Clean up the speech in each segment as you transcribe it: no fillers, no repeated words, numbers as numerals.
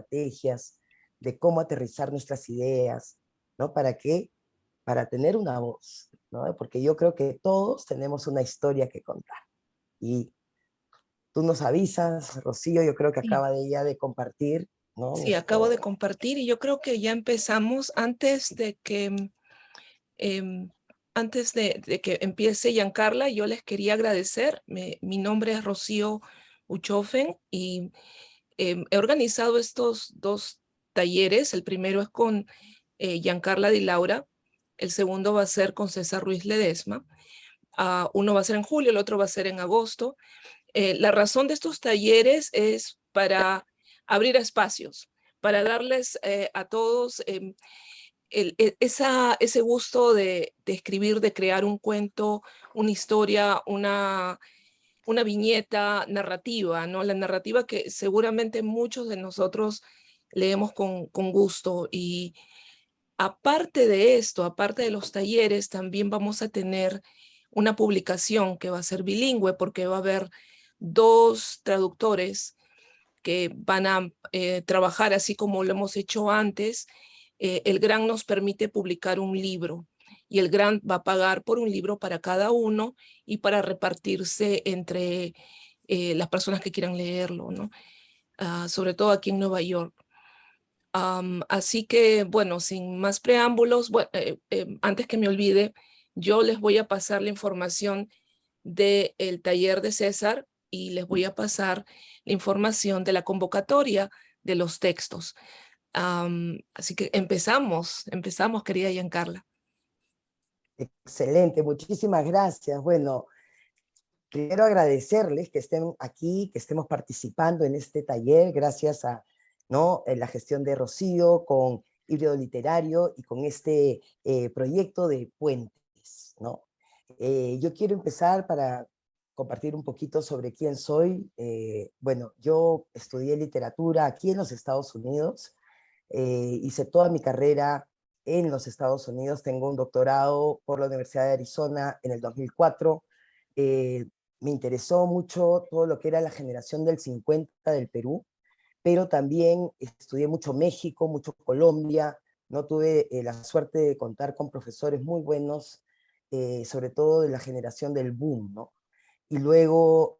estrategias, de cómo aterrizar nuestras ideas, ¿no? ¿Para qué? Para tener una voz, ¿no? Porque yo creo que todos tenemos una historia que contar. Y tú nos avisas, Rocío, yo creo que Sí, acaba de ella de compartir, ¿no? sí, acabo de Nuestro... compartir y yo creo que ya empezamos em, antes de que empiece Giancarla, yo les quería agradecer. Mi nombre es Rocío Uchofen y he organizado estos dos talleres. El primero es con Giancarla Di Laura, el segundo va a ser con César Ruiz Ledesma. Uno va a ser en julio, el otro va a ser en agosto. La razón de estos talleres es para abrir espacios, para darles a todos ese gusto de escribir, de crear un cuento, una historia, una viñeta narrativa, ¿no? La narrativa que seguramente muchos de nosotros leemos con gusto. Y aparte de esto, aparte de los talleres, también vamos a tener una publicación que va a ser bilingüe porque va a haber dos traductores que van a trabajar así como lo hemos hecho antes. El grant nos permite publicar un libro y el grant va a pagar por un libro para cada uno y para repartirse entre las personas que quieran leerlo, ¿no? Sobre todo aquí en Nueva York. Así que, bueno, sin más preámbulos, bueno, antes que me olvide, yo les voy a pasar la información del taller de César y les voy a pasar la información de la convocatoria de los textos. Así que empezamos, querida Giancarla. Excelente, muchísimas gracias. Bueno, quiero agradecerles que estén aquí, que estemos participando en este taller, gracias a, ¿no?, la gestión de Rocío con Híbrido Literario y con este proyecto de puentes, ¿no? Yo quiero empezar para compartir un poquito sobre quién soy. Bueno, yo estudié literatura aquí en los Estados Unidos, hice toda mi carrera en los Estados Unidos, tengo un doctorado por la Universidad de Arizona en el 2004. eh, Me interesó mucho todo lo que era la generación del 50 del Perú, pero también estudié mucho México, mucho Colombia, no tuve la suerte de contar con profesores muy buenos, sobre todo de la generación del boom, ¿no? Y luego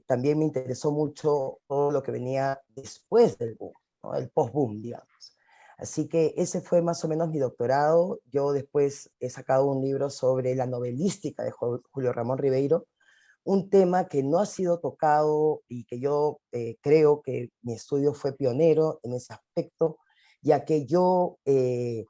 también me interesó mucho todo lo que venía después del boom, ¿no? El post-boom, digamos. Así que ese fue más o menos mi doctorado. Yo después he sacado un libro sobre la novelística de Julio Ramón Ribeiro, un tema que no ha sido tocado y que yo creo que mi estudio fue pionero en ese aspecto, ya que yo me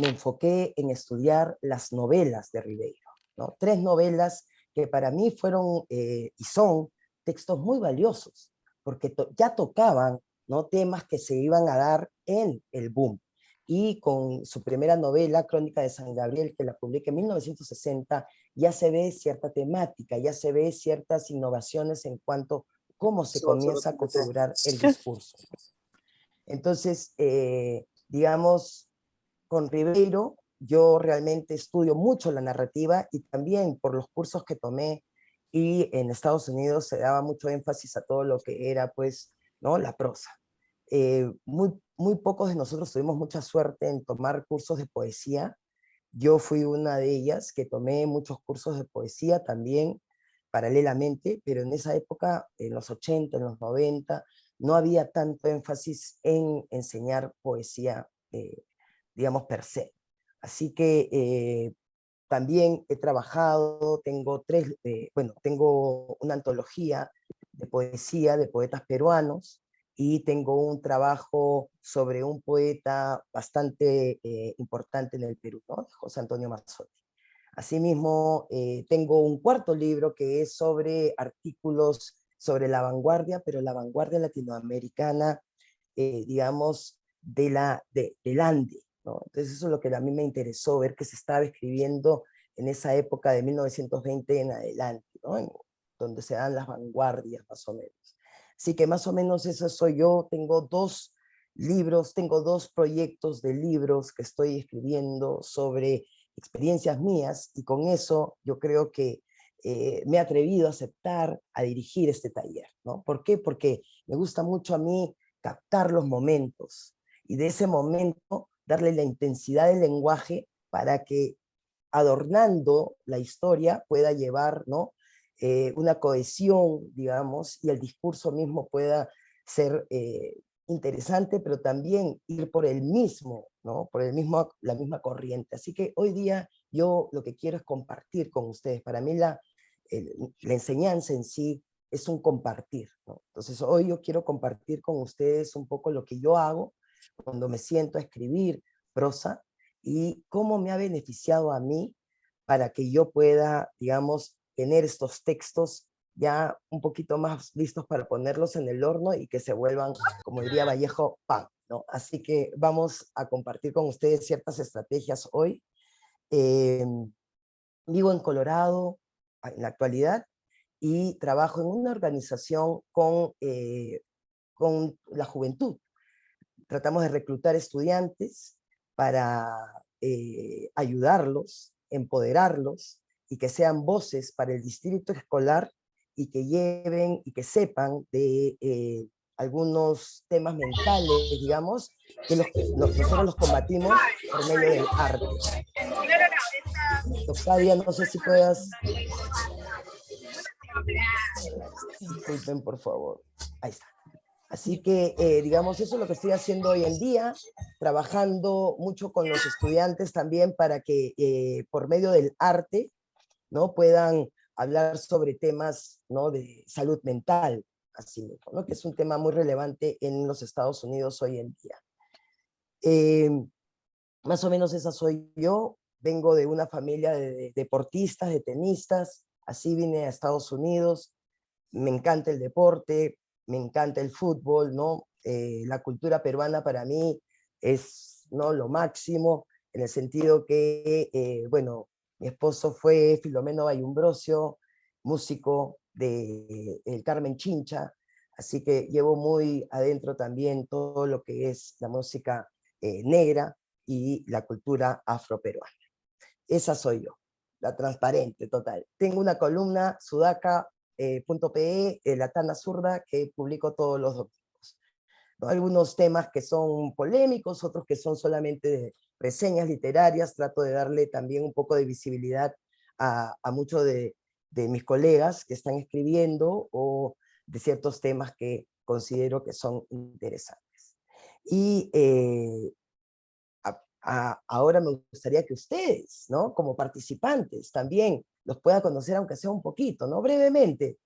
enfoqué en estudiar las novelas de Ribeiro, ¿no? Tres novelas que para mí fueron y son textos muy valiosos, porque ya tocaban, ¿no?, temas que se iban a dar en el boom. Y con su primera novela, Crónica de San Gabriel, que la publica en 1960, ya se ve cierta temática, ya se ve ciertas innovaciones en cuanto a cómo se comienza a configurar el discurso. Entonces, digamos, con Ribeiro, yo realmente estudio mucho la narrativa y también por los cursos que tomé y en Estados Unidos se daba mucho énfasis a todo lo que era, pues, ¿no?, la prosa. Muy pocos de nosotros tuvimos mucha suerte en tomar cursos de poesía. Yo fui una de ellas que tomé muchos cursos de poesía también paralelamente, pero en esa época, en los 80, en los 90, no había tanto énfasis en enseñar poesía, digamos, per se. Así que también he trabajado, tengo una antología de poesía de poetas peruanos y tengo un trabajo sobre un poeta bastante importante en el Perú, ¿no?, José Antonio Mazzotti. Asimismo, tengo un cuarto libro que es sobre artículos sobre la vanguardia, pero la vanguardia latinoamericana, digamos, del Ande, ¿no? Entonces eso es lo que a mí me interesó, ver que se estaba escribiendo en esa época de 1920 en adelante, ¿no?, donde se dan las vanguardias más o menos. Así que más o menos eso soy yo. Tengo dos libros, tengo dos proyectos de libros que estoy escribiendo sobre experiencias mías, y con eso yo creo que me he atrevido a aceptar, a dirigir este taller, ¿no? ¿Por qué? Porque me gusta mucho a mí captar los momentos y de ese momento darle la intensidad del lenguaje para que adornando la historia pueda llevar, ¿no? Una cohesión, digamos, y el discurso mismo pueda ser interesante, pero también ir por el mismo, ¿no? Por la misma corriente. Así que hoy día yo lo que quiero es compartir con ustedes. Para mí la enseñanza en sí es un compartir, ¿no? Entonces hoy yo quiero compartir con ustedes un poco lo que yo hago cuando me siento a escribir prosa y cómo me ha beneficiado a mí para que yo pueda, digamos, tener estos textos ya un poquito más listos para ponerlos en el horno y que se vuelvan, como diría Vallejo, pan, ¿no? Así que vamos a compartir con ustedes ciertas estrategias hoy. Vivo en Colorado en la actualidad y trabajo en una organización con la juventud. Tratamos de reclutar estudiantes para ayudarlos, empoderarlos y que sean voces para el distrito escolar y que lleven y que sepan de algunos temas mentales, digamos, que nosotros los combatimos por medio del arte. Octavia, no sé si puedas... Disculpen, por favor. Ahí está. Así que, digamos, eso es lo que estoy haciendo hoy en día, trabajando mucho con los estudiantes también para que por medio del arte, ¿no? Puedan hablar sobre temas, ¿no? De salud mental, así mismo, ¿no? Que es un tema muy relevante en los Estados Unidos hoy en día. Más o menos esa soy yo, vengo de una familia de deportistas, de tenistas, así vine a Estados Unidos, me encanta el deporte, me encanta el fútbol, ¿no? La cultura peruana para mí es, ¿no? Lo máximo, en el sentido que, bueno, mi esposo fue Filomeno Bayumbrosio, músico de el Carmen Chincha, así que llevo muy adentro también todo lo que es la música negra y la cultura afroperuana. Esa soy yo, la transparente total. Tengo una columna, sudaca.pe, La Tana Zurda, que publico todos los domingos, ¿no? Algunos temas que son polémicos, otros que son solamente reseñas literarias. Trato de darle también un poco de visibilidad a muchos de mis colegas que están escribiendo o de ciertos temas que considero que son interesantes. Y ahora me gustaría que ustedes, ¿no? Como participantes, también los puedan conocer, aunque sea un poquito, ¿no? Brevemente.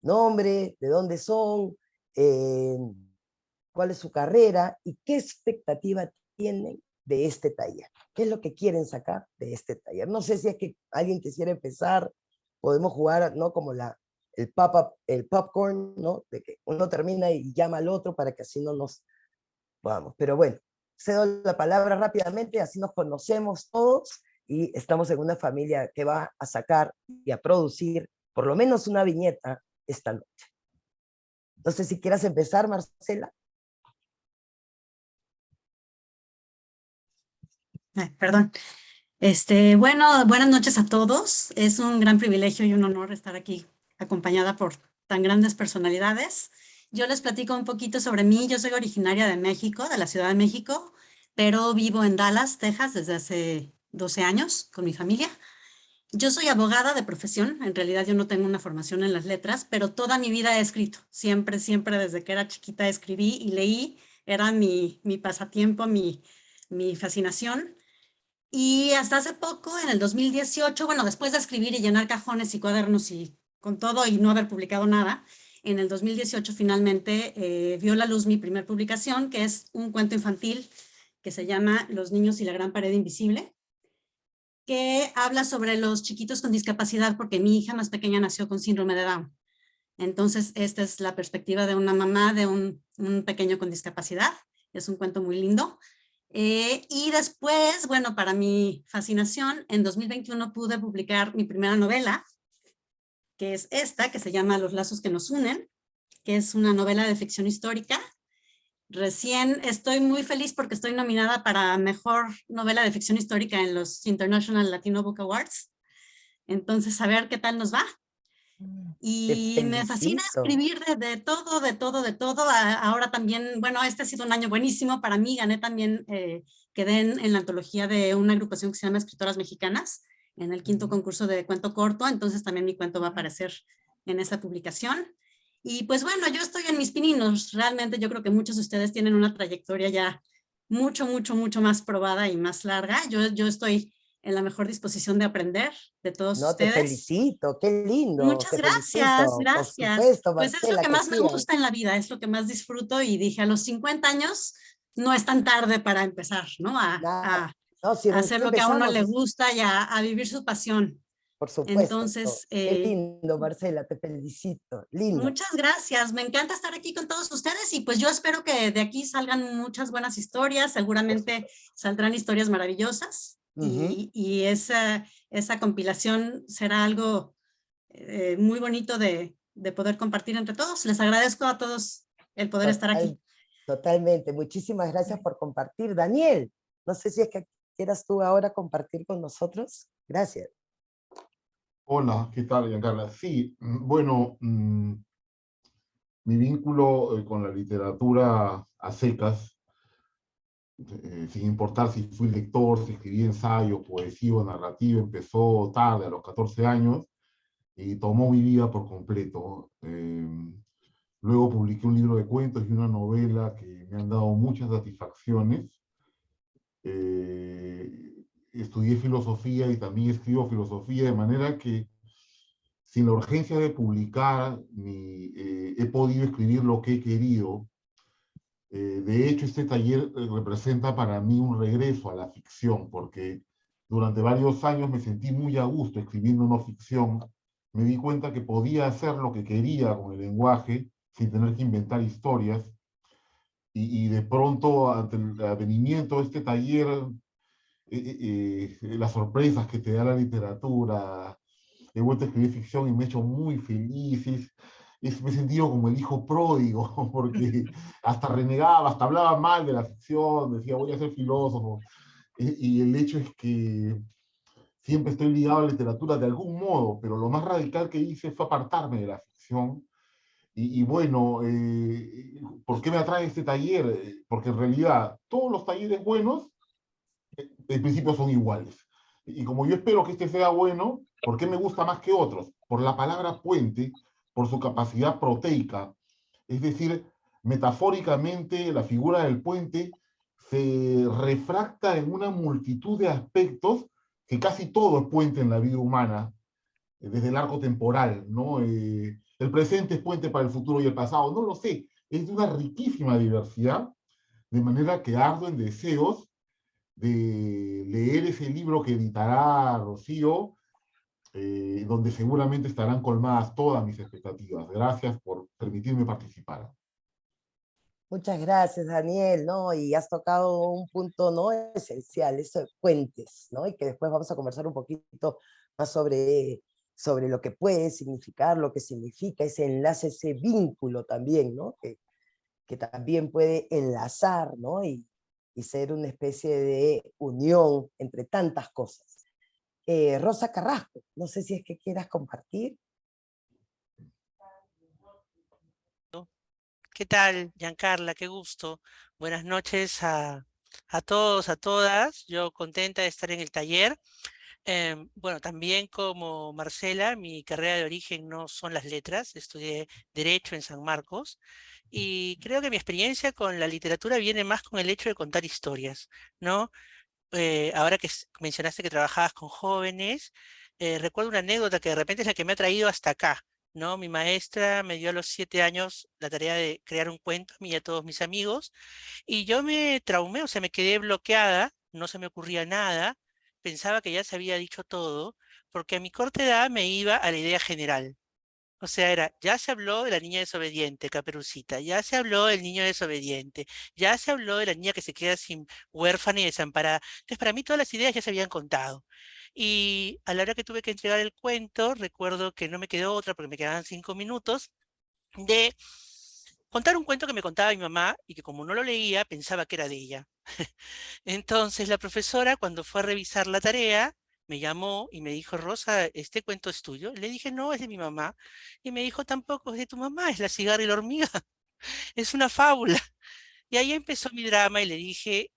Nombre, de dónde son, eh, cuál es su carrera y qué expectativa tienen de este taller. ¿Qué es lo que quieren sacar de este taller? No sé si es que alguien quisiera empezar, podemos jugar, ¿no? Como el popcorn, ¿no? De que uno termina y llama al otro para que así no nos podamos. Pero bueno, cedo la palabra rápidamente, así nos conocemos todos y estamos en una familia que va a sacar y a producir por lo menos una viñeta esta noche. Entonces, si quieras empezar, Marcela. Ay, perdón. Bueno, buenas noches a todos. Es un gran privilegio y un honor estar aquí acompañada por tan grandes personalidades. Yo les platico un poquito sobre mí. Yo soy originaria de México, de la Ciudad de México, pero vivo en Dallas, Texas, desde hace 12 años con mi familia. Yo soy abogada de profesión. En realidad yo no tengo una formación en las letras, pero toda mi vida he escrito. Siempre, siempre desde que era chiquita escribí y leí. Era mi pasatiempo, mi fascinación. Y hasta hace poco, en el 2018, bueno, después de escribir y llenar cajones y cuadernos y con todo y no haber publicado nada, en el 2018 finalmente vio la luz mi primer publicación, que es un cuento infantil que se llama Los niños y la gran pared invisible, que habla sobre los chiquitos con discapacidad porque mi hija más pequeña nació con síndrome de Down. Entonces, esta es la perspectiva de una mamá de un pequeño con discapacidad. Es un cuento muy lindo. Y después, bueno, para mi fascinación, en 2021 pude publicar mi primera novela, que es esta, que se llama Los lazos que nos unen, que es una novela de ficción histórica. Recién estoy muy feliz porque estoy nominada para Mejor Novela de Ficción Histórica en los International Latino Book Awards. Entonces, a ver qué tal nos va. Te Y me fascina felicito. escribir de todo, de todo, de todo. Ahora también, bueno, este ha sido un año buenísimo para mí. Gané también, quedé en la antología de una agrupación que se llama Escritoras Mexicanas, en el 5º concurso de cuento corto. Entonces también mi cuento va a aparecer en esa publicación. Y pues bueno, yo estoy en mis pininos. Realmente yo creo que muchos de ustedes tienen una trayectoria ya mucho, mucho, mucho más probada y más larga. Yo estoy en la mejor disposición de aprender de todos No, te ustedes. felicito, qué lindo, Muchas te gracias, felicito. Por gracias. supuesto, Pues es lo Marcela, que que más me sigan. gusta en la vida, es lo que más disfruto y dije, a los 50 años no es tan tarde para empezar, ¿no? Nada, no, si A hacer recién lo que a uno empezamos, le gusta y a vivir su pasión. por supuesto. Entonces, Qué lindo, Marcela, te felicito. Lindo. muchas gracias. Me encanta estar aquí con todos ustedes y pues yo espero que de aquí salgan muchas buenas historias. Por Seguramente supuesto. saldrán historias maravillosas Ujú. y esa compilación será algo muy bonito de poder compartir entre todos. Les agradezco a todos el poder estar aquí. Total, totalmente. Muchísimas gracias por compartir. Daniel, no sé si es que quieras tú ahora compartir con nosotros. Gracias. Hola, ¿qué tal, Giancarla? Sí, bueno, mi vínculo con la literatura a secas, sin importar si fui lector, si escribí ensayo, poesía o narrativa, empezó tarde, a los 14 años, y tomó mi vida por completo. Luego publiqué un libro de cuentos y una novela que me han dado muchas satisfacciones. Estudié filosofía y también escribo filosofía, de manera que sin la urgencia de publicar, he podido escribir lo que he querido. De hecho, este taller representa para mí un regreso a la ficción, porque durante varios años me sentí muy a gusto escribiendo no ficción. Me di cuenta que podía hacer lo que quería con el lenguaje sin tener que inventar historias. Y de pronto, ante el advenimiento de este taller, las sorpresas que te da la literatura, he vuelto a escribir ficción y me he hecho muy feliz. Me he sentido como el hijo pródigo, porque hasta renegaba, hasta hablaba mal de la ficción, decía voy a ser filósofo. Y el hecho es que siempre estoy ligado a la literatura de algún modo, pero lo más radical que hice fue apartarme de la ficción. Y bueno, ¿por qué me atrae este taller? Porque en realidad todos los talleres buenos en principio son iguales. Y como yo espero que este sea bueno, ¿por qué me gusta más que otros? Por la palabra puente, por su capacidad proteica. Es decir, metafóricamente, la figura del puente se refracta en una multitud de aspectos que casi todo es puente en la vida humana, desde el arco temporal, ¿no? El presente es puente para el futuro y el pasado, no lo sé, es de una riquísima diversidad, de manera que ardo en deseos de leer ese libro que editará Rocío, donde seguramente estarán colmadas todas mis expectativas. Gracias por permitirme participar. Muchas gracias, Daniel, ¿no? Y has tocado un punto, ¿no? Esencial, eso de puentes, ¿no? Y que después vamos a conversar un poquito más sobre lo que puede significar, lo que significa ese enlace, ese vínculo también, ¿no? Que también puede enlazar, ¿no? Y ser una especie de unión entre tantas cosas. Rosa Carrasco, no sé si es que quieras compartir. ¿Qué tal, Giancarla? Qué gusto. Buenas noches a todos, a todas. Yo contenta de estar en el taller. Bueno, también como Marcela, mi carrera de origen no son las letras. Estudié Derecho en San Marcos y creo que mi experiencia con la literatura viene más con el hecho de contar historias, ¿no? Ahora que mencionaste que trabajabas con jóvenes, recuerdo una anécdota que de repente es la que me ha traído hasta acá, ¿no? Mi maestra me dio a los 7 años la tarea de crear un cuento a mí y a todos mis amigos, y yo me traumé, o sea, me quedé bloqueada, no se me ocurría nada, pensaba que ya se había dicho todo, porque a mi corta edad me iba a la idea general. O sea, ya se habló de la niña desobediente, Caperucita, ya se habló del niño desobediente, ya se habló de la niña que se queda sin huérfana y desamparada. Entonces, para mí todas las ideas ya se habían contado. Y a la hora que tuve que entregar el cuento, recuerdo que no me quedó otra porque me quedaban 5 minutos de contar un cuento que me contaba mi mamá y que como no lo leía, pensaba que era de ella. Entonces, la profesora, cuando fue a revisar la tarea, me llamó y me dijo, Rosa, ¿este cuento es tuyo? Le dije, no, es de mi mamá. Y me dijo, tampoco es de tu mamá, es La cigarra y la hormiga. Es una fábula. Y ahí empezó mi drama y le dije,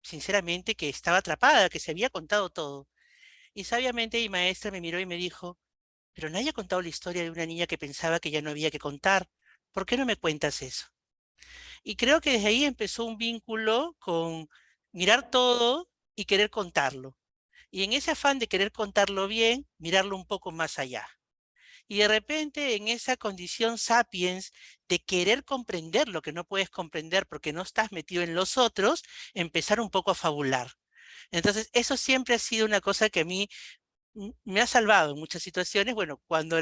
sinceramente, que estaba atrapada, que se había contado todo. Y sabiamente mi maestra me miró y me dijo, pero nadie ha contado la historia de una niña que pensaba que ya no había que contar. ¿Por qué no me cuentas eso? Y creo que desde ahí empezó un vínculo con mirar todo y querer contarlo. Y en ese afán de querer contarlo bien, mirarlo un poco más allá. Y de repente en esa condición sapiens de querer comprender lo que no puedes comprender porque no estás metido en los otros, empezar un poco a fabular. Entonces, eso siempre ha sido una cosa que a mí me ha salvado en muchas situaciones. Bueno, cuando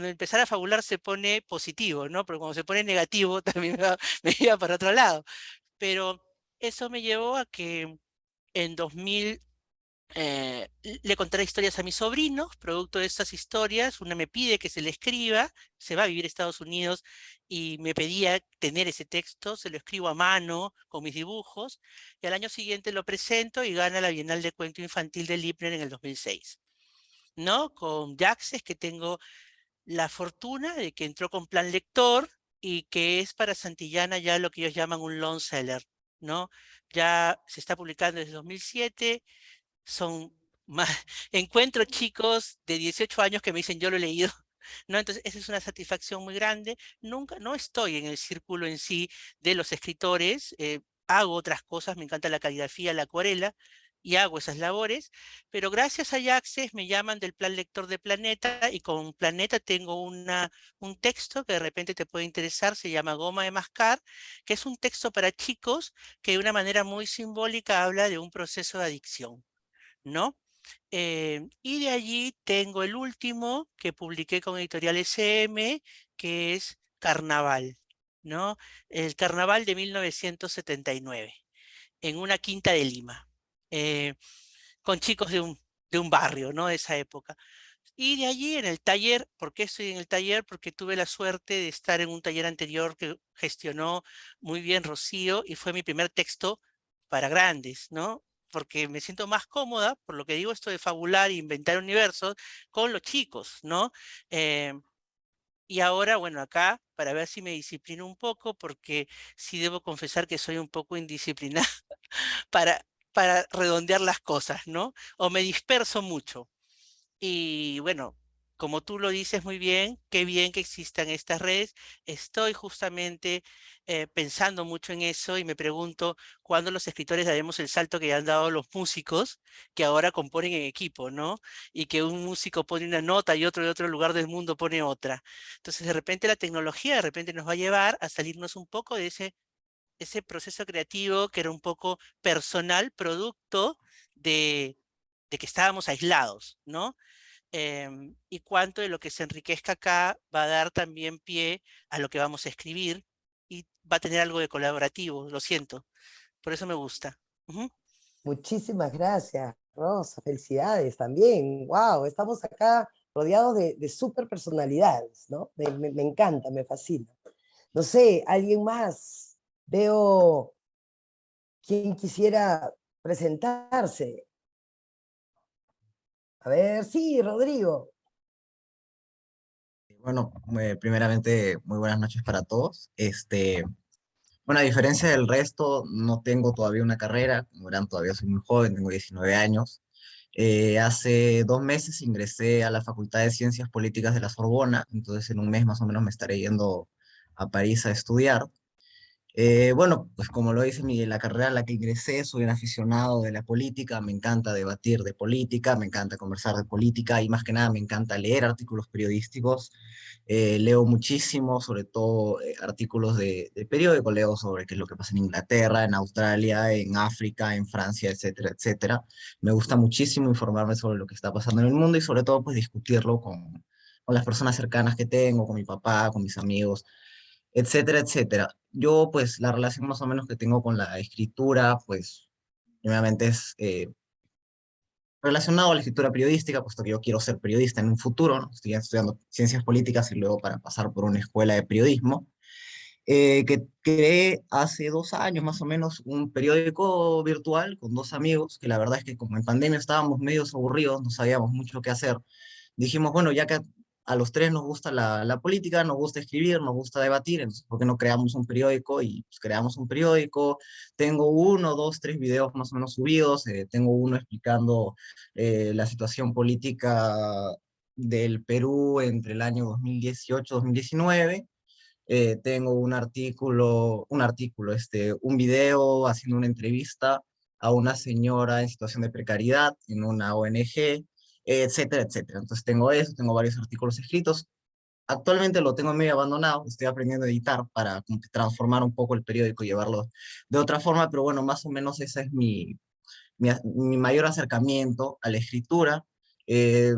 empezar a fabular se pone positivo, ¿no? Pero cuando se pone negativo también me iba para otro lado. Pero eso me llevó a que en 2000 le contaré historias a mis sobrinos, producto de estas historias. Una me pide que se le escriba, se va a vivir a Estados Unidos y me pedía tener ese texto, se lo escribo a mano con mis dibujos, y al año siguiente lo presento y gana la Bienal de Cuento Infantil de Lipner en el 2006. ¿No? Con Jaxes, que tengo la fortuna de que entró con plan lector y que es para Santillana ya lo que ellos llaman un long seller, ¿no? Ya se está publicando desde 2007, son más, encuentro chicos de 18 años que me dicen yo lo he leído, ¿no? Entonces esa es una satisfacción muy grande. Nunca, no estoy en el círculo en sí de los escritores, hago otras cosas, me encanta la caligrafía, la acuarela, y hago esas labores, pero gracias a Access me llaman del plan lector de Planeta, y con Planeta tengo un texto que de repente te puede interesar, se llama Goma de Mascar, que es un texto para chicos que de una manera muy simbólica habla de un proceso de adicción, ¿no? Y de allí tengo el último que publiqué con Editorial SM, que es Carnaval, ¿no? El Carnaval de 1979, en una quinta de Lima, eh, con chicos de un barrio, ¿no? De esa época. Y de allí en el taller, ¿por qué estoy en el taller? Porque tuve la suerte de estar en un taller anterior que gestionó muy bien Rocío y fue mi primer texto para grandes, ¿no? Porque me siento más cómoda, por lo que digo esto de fabular e inventar universos, con los chicos, ¿no? Eh, y ahora, bueno, acá, para ver si me disciplino un poco, porque sí debo confesar que soy un poco indisciplinada para, para redondear las cosas, ¿no? O me disperso mucho. Y bueno, como tú lo dices muy bien, qué bien que existan estas redes. Estoy justamente pensando mucho en eso y me pregunto cuándo los escritores daremos el salto que ya han dado los músicos, que ahora componen en equipo, ¿no? Y que un músico pone una nota y otro de otro lugar del mundo pone otra. Entonces, de repente la tecnología de repente nos va a llevar a salirnos un poco de ese proceso creativo que era un poco personal, producto de, de que estábamos aislados, ¿no? Y cuánto de lo que se enriquezca acá va a dar también pie a lo que vamos a escribir y va a tener algo de colaborativo, lo siento, por eso me gusta. Ujú. Muchísimas gracias, Rosa. Felicidades también. Wow, estamos acá rodeados de súper personalidades, ¿no? Me encanta, me fascina. No sé, ¿alguien más? Veo quién quisiera presentarse. A ver, sí, Rodrigo. Bueno, primeramente, muy buenas noches para todos. Bueno, a diferencia del resto, no tengo todavía una carrera, como verán, todavía soy muy joven, tengo 19 años. Hace 2 meses ingresé a la Facultad de Ciencias Políticas de la Sorbona, entonces en un mes más o menos me estaré yendo a París a estudiar. Bueno, pues como lo dice la carrera a la que ingresé, soy un aficionado de la política, me encanta debatir de política, me encanta conversar de política y más que nada me encanta leer artículos periodísticos. Leo muchísimo, sobre todo artículos de periódico, leo sobre qué es lo que pasa en Inglaterra, en Australia, en África, en Francia, etcétera, etcétera. Me gusta muchísimo informarme sobre lo que está pasando en el mundo y sobre todo pues discutirlo con las personas cercanas que tengo, con mi papá, con mis amigos, etcétera, etcétera. Yo, pues, la relación más o menos que tengo con la escritura, pues, obviamente es relacionado a la escritura periodística, puesto que yo quiero ser periodista en un futuro, ¿no? Estoy estudiando ciencias políticas y luego para pasar por una escuela de periodismo. que creé hace 2 años más o menos un periódico virtual con 2 amigos, que la verdad es que como en pandemia estábamos medios aburridos, no sabíamos mucho qué hacer. Dijimos, bueno, ya que a los tres nos gusta la política, nos gusta escribir, nos gusta debatir, entonces, ¿por qué no creamos un periódico? Y pues, creamos un periódico. Tengo 1, 2, 3 videos más o menos subidos. Tengo uno explicando la situación política del Perú entre el año 2018-2019. Tengo un video haciendo una entrevista a una señora en situación de precariedad en una ONG, etcétera, etcétera. Entonces tengo eso, tengo varios artículos escritos. Actualmente lo tengo medio abandonado, estoy aprendiendo a editar para como que transformar un poco el periódico y llevarlo de otra forma, pero bueno, más o menos ese es mi mayor acercamiento a la escritura. Eh,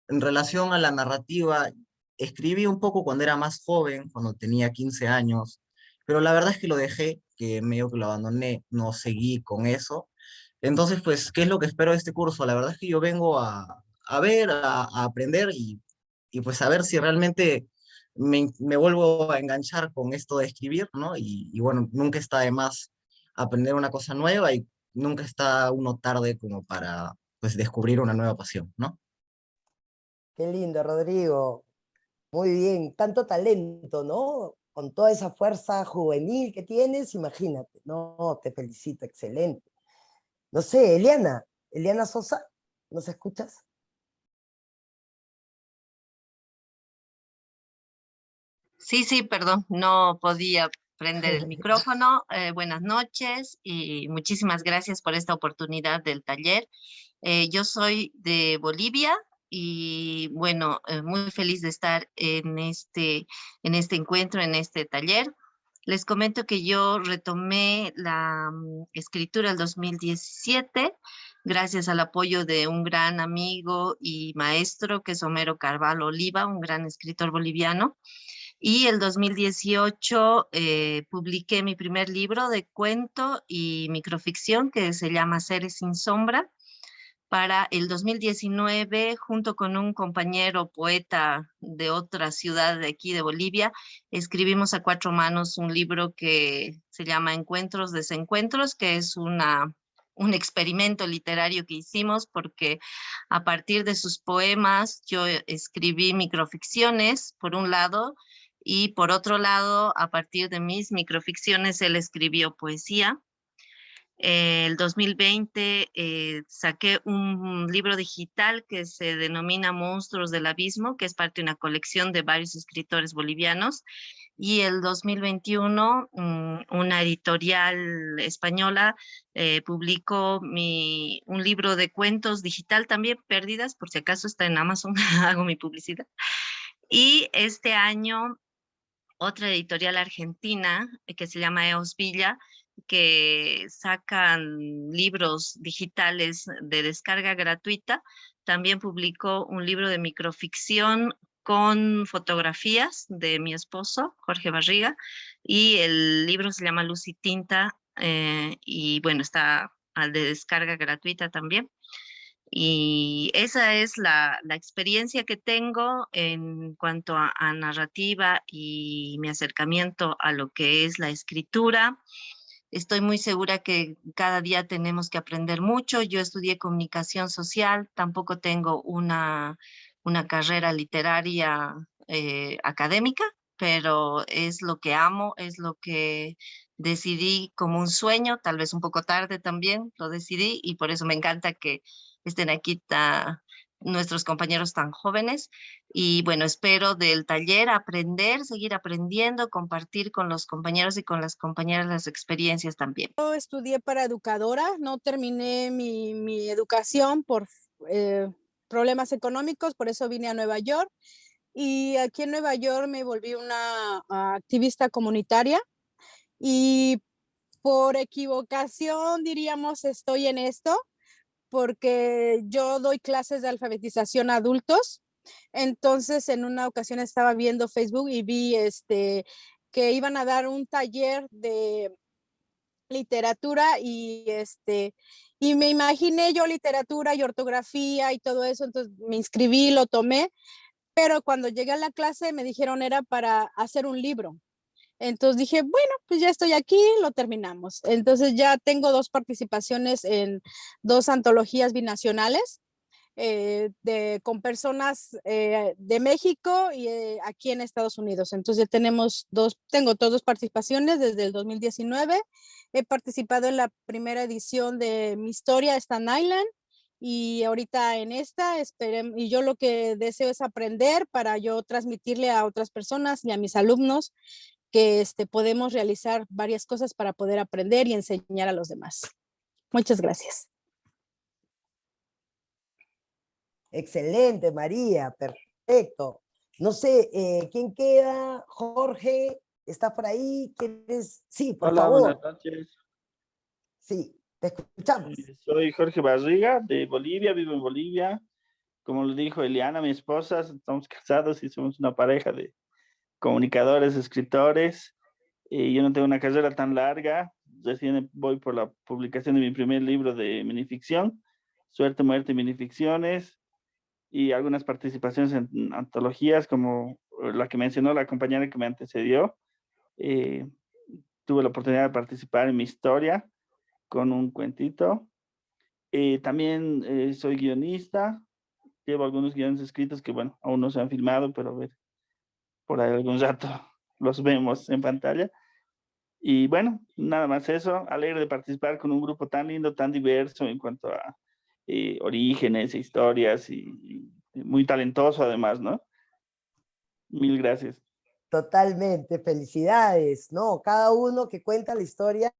en relación a la narrativa, escribí un poco cuando era más joven, cuando tenía 15 años, pero la verdad es que lo dejé, que medio que lo abandoné, no seguí con eso. Entonces, pues, ¿qué es lo que espero de este curso? La verdad es que yo vengo a ver, a aprender y pues a ver si realmente me vuelvo a enganchar con esto de escribir, ¿no? Y bueno, nunca está de más aprender una cosa nueva y nunca está uno tarde como para, pues, descubrir una nueva pasión, ¿no? Qué lindo, Rodrigo. Muy bien, tanto talento, ¿no? Con toda esa fuerza juvenil que tienes, imagínate. No, te felicito, excelente. No sé, Eliana Sosa, ¿nos escuchas? Sí, sí, perdón, no podía prender el micrófono. Buenas noches y muchísimas gracias por esta oportunidad del taller. Yo soy de Bolivia y bueno, muy feliz de estar en este encuentro, en este taller. Les comento que yo retomé la escritura el 2017 gracias al apoyo de un gran amigo y maestro que es Homero Carvalho Oliva, un gran escritor boliviano. Y el 2018 publiqué mi primer libro de cuento y microficción que se llama Seres sin sombra. Para el 2019, junto con un compañero poeta de otra ciudad de aquí de Bolivia, escribimos a 4 manos un libro que se llama Encuentros, Desencuentros, que es un experimento literario que hicimos porque a partir de sus poemas yo escribí microficciones, por un lado, y por otro lado, a partir de mis microficciones, él escribió poesía. El 2020 saqué un libro digital que se denomina Monstruos del Abismo, que es parte de una colección de varios escritores bolivianos. Y el 2021, una editorial española publicó un libro de cuentos digital también, Pérdidas, por si acaso está en Amazon, hago mi publicidad. Y este año otra editorial argentina que se llama EOS Villa, que sacan libros digitales de descarga gratuita. También publicó un libro de microficción con fotografías de mi esposo, Jorge Barriga, y el libro se llama Luz y Tinta, y bueno, está de descarga gratuita también. Y esa es la experiencia que tengo en cuanto a narrativa y mi acercamiento a lo que es la escritura. Estoy muy segura que cada día tenemos que aprender mucho. Yo estudié comunicación social, tampoco tengo una carrera literaria académica, pero es lo que amo, es lo que decidí como un sueño, tal vez un poco tarde también lo decidí y por eso me encanta que estén aquí nuestros compañeros tan jóvenes. Y bueno, espero del taller aprender, seguir aprendiendo, compartir con los compañeros y con las compañeras las experiencias también. Yo estudié para educadora, no terminé mi educación por problemas económicos, por eso vine a Nueva York. Y aquí en Nueva York me volví una activista comunitaria y por equivocación, diríamos, estoy en esto porque yo doy clases de alfabetización a adultos. Entonces, en una ocasión estaba viendo Facebook y vi que iban a dar un taller de literatura y me imaginé yo literatura y ortografía y todo eso, entonces me inscribí, lo tomé, pero cuando llegué a la clase me dijeron era para hacer un libro. Entonces dije, bueno, pues ya estoy aquí, lo terminamos. Entonces ya tengo 2 participaciones en 2 antologías binacionales, con personas de México y aquí en Estados Unidos. Entonces tengo todas 2 participaciones desde el 2019. He participado en la primera edición de Mi Historia está en Island y ahorita en esta, y yo lo que deseo es aprender para yo transmitirle a otras personas y a mis alumnos que podemos realizar varias cosas para poder aprender y enseñar a los demás. Muchas gracias. Excelente, María, perfecto. No sé, ¿quién queda? Jorge, ¿estás por ahí? ¿Quieres? Sí, por Hola, buenas favor. noches. Sí, te escuchamos. Soy Jorge Barriga de Bolivia, vivo en Bolivia. Como lo dijo Eliana, mi esposa, estamos casados y somos una pareja de comunicadores, escritores. Yo no tengo una carrera tan larga. Recién voy por la publicación de mi primer libro de minificción, Suerte, Muerte y Minificciones, y algunas participaciones en antologías como la que mencionó la compañera que me antecedió. Eh, Tuve la oportunidad de participar en Mi Historia con un cuentito. También soy guionista, llevo algunos guiones escritos que, bueno, aún no se han filmado, pero a ver, por ahí algún rato los vemos en pantalla. Y bueno, nada más eso, alegre de participar con un grupo tan lindo, tan diverso en cuanto a orígenes e historias y muy talentoso además, ¿no? Mil gracias. Totalmente, felicidades, ¿no? Cada uno que cuenta la historia,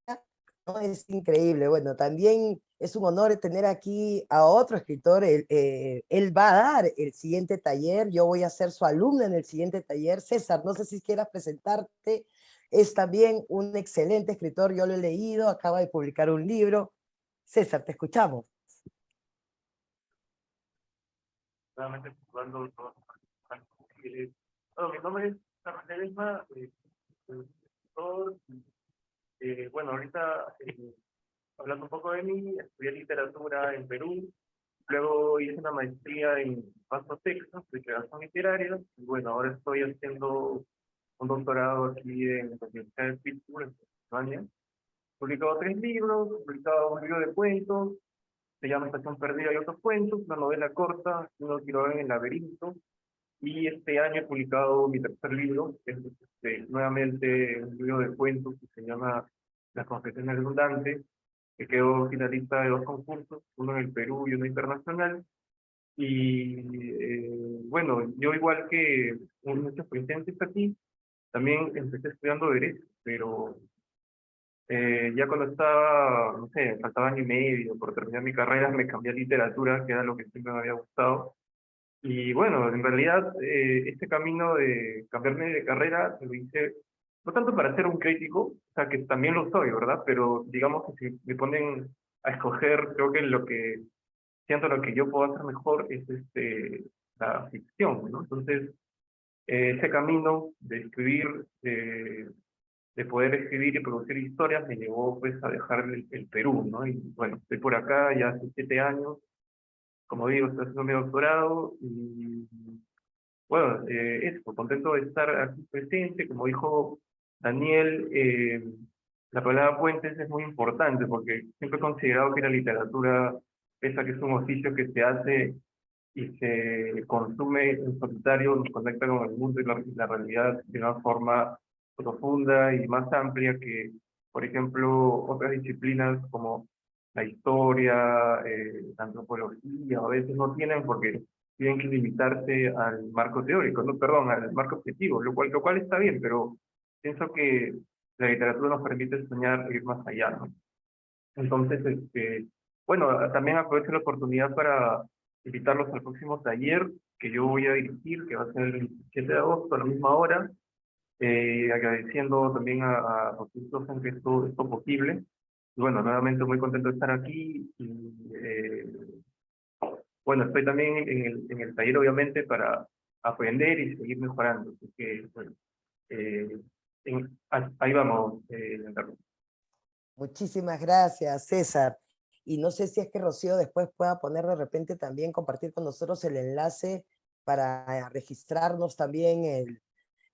¿no? Es increíble. Bueno, también es un honor tener aquí a otro escritor. Él va a dar el siguiente taller, yo voy a ser su alumna en el siguiente taller. César, no sé si quieras presentarte, es también un excelente escritor, yo lo he leído, acaba de publicar un libro. César, te escuchamos. Realmente jugando todo. Mi nombre es Carlos Ledesma, escritor. Bueno, ahorita hablando un poco de mí, estudié literatura en Perú, luego hice una maestría en Pasto, Texas, de creación literaria, y bueno, ahora estoy haciendo un doctorado aquí en la Universidad de Pittsburgh, en Pensilvania. He publicado 3 libros, he publicado un libro de cuentos, se llama Estación Perdida y otros cuentos, una novela corta, uno quiero ver en el laberinto, y este año he publicado mi tercer libro, que es nuevamente un libro de cuentos que se llama Las Confesiones Redundantes, que quedó finalista de 2 concursos, uno en el Perú y uno internacional. Y bueno, yo igual que muchos presentes aquí, también empecé estudiando Derecho, pero ya cuando estaba, no sé, faltaba año y medio por terminar mi carrera, me cambié a literatura, que era lo que siempre me había gustado. Y bueno, en realidad este camino de cambiarme de carrera lo hice no tanto para ser un crítico, o sea que también lo soy, ¿verdad? Pero digamos que si me ponen a escoger, creo que lo que siento lo que yo puedo hacer mejor es la ficción, ¿no? Entonces, ese camino de escribir, de poder escribir y producir historias me llevó pues a dejar el Perú, ¿no? Y bueno, estoy por acá ya hace 7 años, como digo, estoy haciendo mi doctorado y bueno, eso, contento de estar aquí presente. Como dijo Daniel, la palabra puentes es muy importante porque siempre he considerado que la literatura, pese a que es un oficio que se hace y se consume en solitario, nos conecta con el mundo y la realidad de una forma profunda y más amplia que, por ejemplo, otras disciplinas como la historia, la antropología, a veces no tienen porque tienen que limitarse al marco teórico, no, perdón, al marco objetivo, lo cual está bien, pero pienso que la literatura nos permite soñar e ir más allá, ¿no? Entonces, bueno, también aprovecho la oportunidad para invitarlos al próximo taller que yo voy a dirigir, que va a ser el 27 de agosto a la misma hora, agradeciendo también a los que hacen que esto posible. Y bueno, nuevamente muy contento de estar aquí y bueno, estoy también en el taller obviamente para aprender y seguir mejorando. Así que, bueno, ahí vamos, Giancarlo. Muchísimas gracias, César. Y no sé si es que Rocío después pueda poner de repente también, compartir con nosotros el enlace para registrarnos también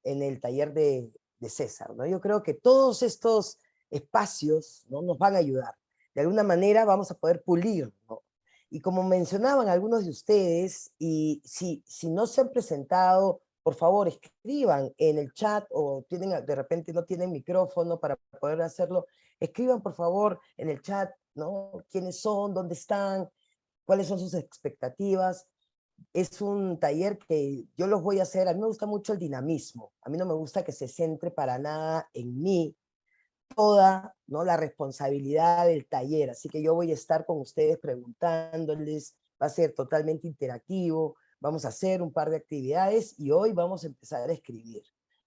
en el taller de César, ¿no? Yo creo que todos estos espacios, ¿no?, nos van a ayudar. De alguna manera vamos a poder pulir, ¿no? Y como mencionaban algunos de ustedes, y si no se han presentado, por favor, escriban en el chat, o tienen, de repente no tienen micrófono para poder hacerlo, escriban por favor en el chat, ¿no?, quiénes son, dónde están, cuáles son sus expectativas. Es un taller que yo los voy a hacer, a mí me gusta mucho el dinamismo, a mí no me gusta que se centre para nada en mí, toda, ¿no?, la responsabilidad del taller, así que yo voy a estar con ustedes preguntándoles, va a ser totalmente interactivo, vamos a hacer un par de actividades y hoy vamos a empezar a escribir,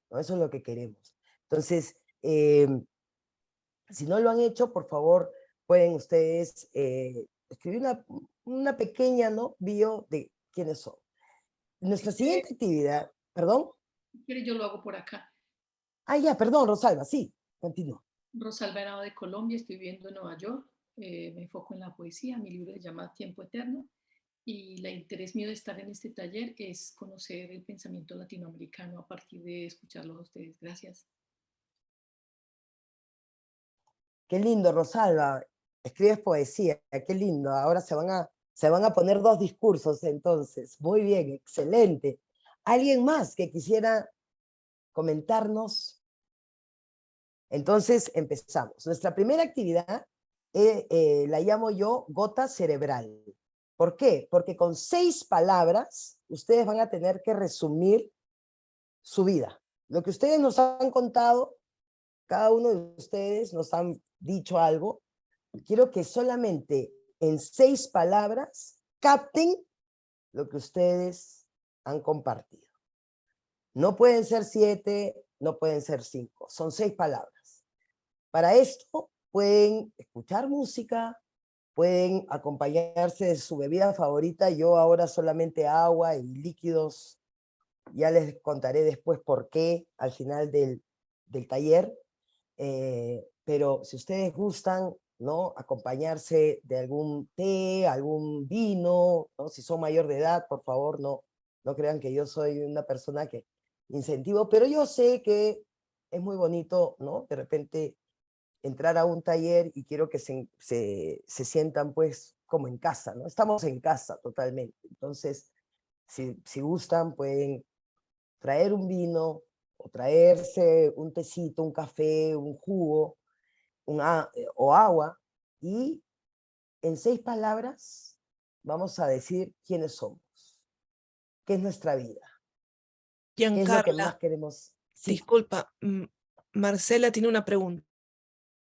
¿no? Eso es lo que queremos. Entonces, si no lo han hecho, por favor, pueden ustedes escribir una pequeña, ¿no?, bio de quiénes son. Nuestra siguiente actividad, ¿perdón? Si quiere, yo lo hago por acá. Ah, ya, perdón, Rosalba, sí, continúa. Rosalba Henao de Colombia, estoy viviendo en Nueva York, me enfoco en la poesía, mi libro se llama Tiempo Eterno, y el interés mío de estar en este taller es conocer el pensamiento latinoamericano a partir de escucharlos a ustedes. Gracias. Qué lindo, Rosalba, escribes poesía, qué lindo, ahora se van a poner dos discursos entonces, muy bien, excelente. ¿Alguien más que quisiera comentarnos? Entonces empezamos. Nuestra primera actividad la llamo yo gota cerebral. ¿Por qué? Porque con 6 palabras ustedes van a tener que resumir su vida. Lo que ustedes nos han contado, cada uno de ustedes nos han dicho algo, quiero que solamente en 6 palabras capten lo que ustedes han compartido. No pueden ser 7, no pueden ser 5, son 6 palabras. Para esto pueden escuchar música, pueden acompañarse de su bebida favorita, yo ahora solamente agua y líquidos, ya les contaré después por qué al final del taller, pero si ustedes gustan, ¿no?, acompañarse de algún té, algún vino, ¿no?, si son mayor de edad, por favor, no crean que yo soy una persona que incentivo, pero yo sé que es muy bonito, ¿no?, de repente entrar a un taller y quiero que se sientan pues como en casa, ¿no? Estamos en casa totalmente. Entonces, si gustan, pueden traer un vino o traerse un tecito, un café, un jugo o agua, y en 6 palabras vamos a decir quiénes somos, qué es nuestra vida, qué es lo que más Giancarla, queremos. Sí, disculpa, Marcela tiene una pregunta.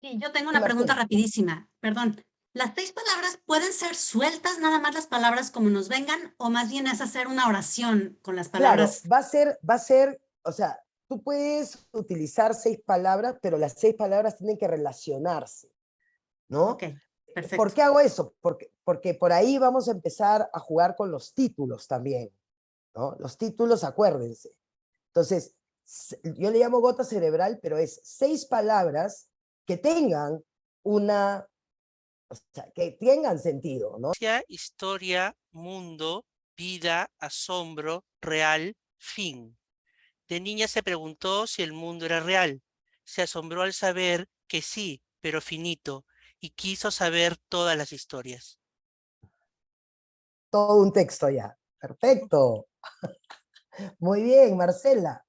Sí, yo tengo una pregunta Marcela. rapidísima, perdón. ¿Las 6 palabras pueden ser sueltas, nada más las palabras como nos vengan, o más bien es hacer una oración con las Claro, palabras? va a ser, o sea, tú puedes utilizar 6 palabras, pero las 6 palabras tienen que relacionarse, ¿no? Ok, perfecto. ¿Por qué hago eso? Porque por ahí vamos a empezar a jugar con los títulos también, ¿no? Los títulos, acuérdense. Entonces, yo le llamo gota cerebral, pero es 6 palabras que tengan una, o sea, que tengan sentido, ¿no? Historia, mundo, vida, asombro, real, fin. De niña se preguntó si el mundo era real. Se asombró al saber que sí, pero finito, y quiso saber todas las historias. Todo un texto ya. Perfecto. Muy bien, Marcela.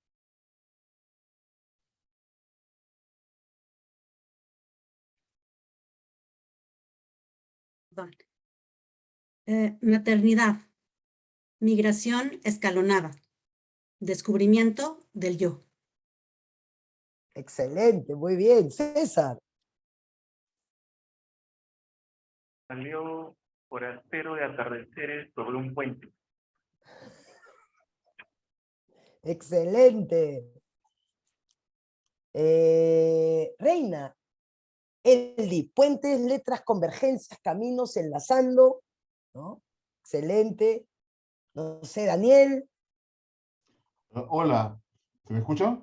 Maternidad, migración escalonada, descubrimiento del yo. Excelente, muy bien. César. Salió forastero de atardeceres sobre un puente. Excelente. Reina. Eldi, puentes, letras, convergencias, caminos, enlazando, ¿no? Excelente. No sé, Daniel. Hola, ¿se me escucha?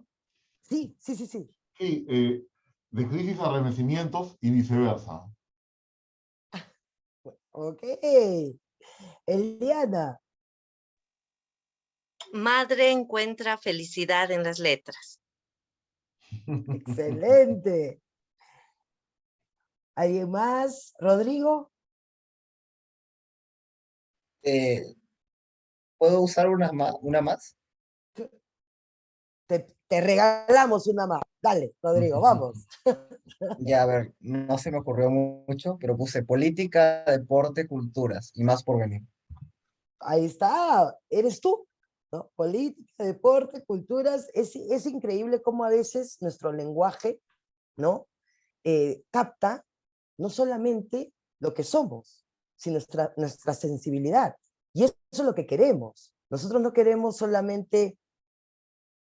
Sí, sí, sí, sí. Sí, de crisis a renacimientos y viceversa. Ok. Eliana. Madre encuentra felicidad en las letras. Excelente. ¿Alguien más? ¿Rodrigo? ¿Puedo usar una más? Te regalamos una más. Dale, Rodrigo, vamos. Ya, a ver, no se me ocurrió mucho, pero puse política, deporte, culturas y más por venir. Ahí está, eres tú, ¿no? Política, deporte, culturas. Es increíble cómo a veces nuestro lenguaje, ¿no? Capta no solamente lo que somos, sino nuestra sensibilidad. Y eso es lo que queremos. Nosotros no queremos solamente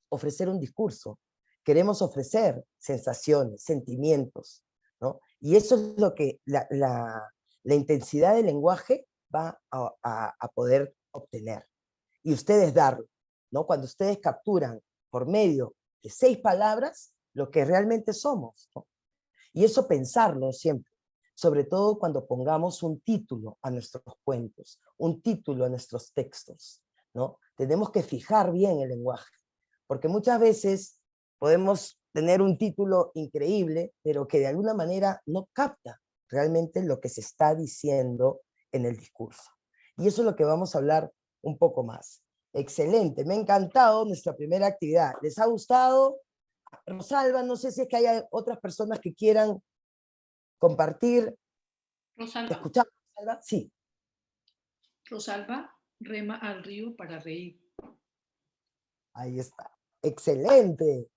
ofrecer un discurso, queremos ofrecer sensaciones, sentimientos, ¿no? Y eso es lo que la intensidad del lenguaje va a poder obtener. Y ustedes darlo, ¿no? Cuando ustedes capturan por medio de 6 palabras lo que realmente somos, ¿no? Y eso pensarlo siempre, sobre todo cuando pongamos un título a nuestros cuentos, un título a nuestros textos, ¿no? Tenemos que fijar bien el lenguaje, porque muchas veces podemos tener un título increíble, pero que de alguna manera no capta realmente lo que se está diciendo en el discurso. Y eso es lo que vamos a hablar un poco más. Excelente, me ha encantado nuestra primera actividad. ¿Les ha gustado? Rosalba, no sé si es que hay otras personas que quieran compartir. Rosalba. ¿Te escuchamos, Rosalba? Sí. Rosalba rema al río para reír. Ahí está. Excelente.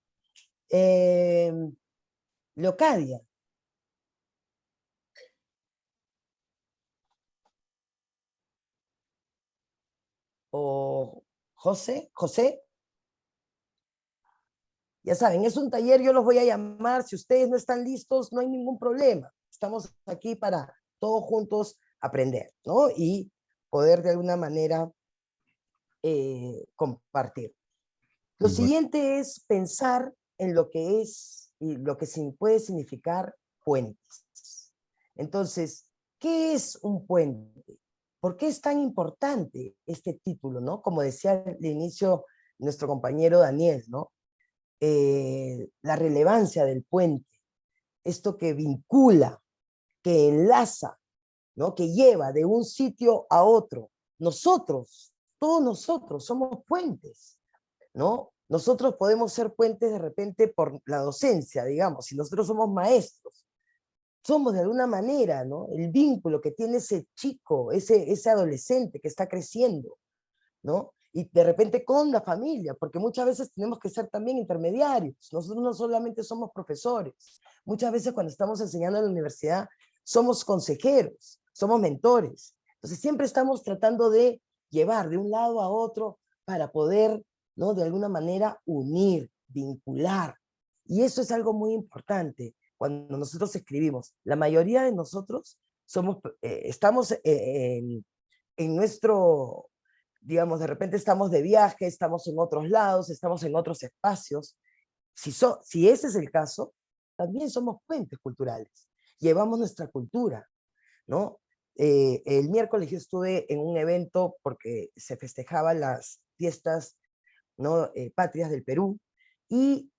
Leocadia. O José. Ya saben, es un taller, yo los voy a llamar. Si ustedes no están listos, no hay ningún problema. Estamos aquí para todos juntos aprender, ¿no? Y poder de alguna manera compartir. Lo siguiente es pensar en lo que es y lo que puede significar puentes. Entonces, ¿qué es un puente? ¿Por qué es tan importante este título, no? Como decía al inicio nuestro compañero Daniel, ¿no? La relevancia del puente, esto que vincula, que enlaza, ¿no? Que lleva de un sitio a otro. Nosotros, todos nosotros somos puentes, ¿no? Nosotros podemos ser puentes de repente por la docencia, digamos, si nosotros somos maestros, somos de alguna manera, ¿no? El vínculo que tiene ese chico, ese adolescente que está creciendo, ¿no? Y de repente con la familia, porque muchas veces tenemos que ser también intermediarios. Nosotros no solamente somos profesores, muchas veces cuando estamos enseñando en la universidad somos consejeros, somos mentores. Entonces siempre estamos tratando de llevar de un lado a otro para poder, ¿no? De alguna manera unir, vincular. Y eso es algo muy importante cuando nosotros escribimos. La mayoría de nosotros estamos en nuestro, digamos, de repente estamos de viaje, estamos en otros lados, estamos en otros espacios. Si ese es el caso, también somos puentes culturales. Llevamos nuestra cultura, ¿no? El miércoles yo estuve en un evento porque se festejaban las fiestas, ¿no? Patrias del Perú, y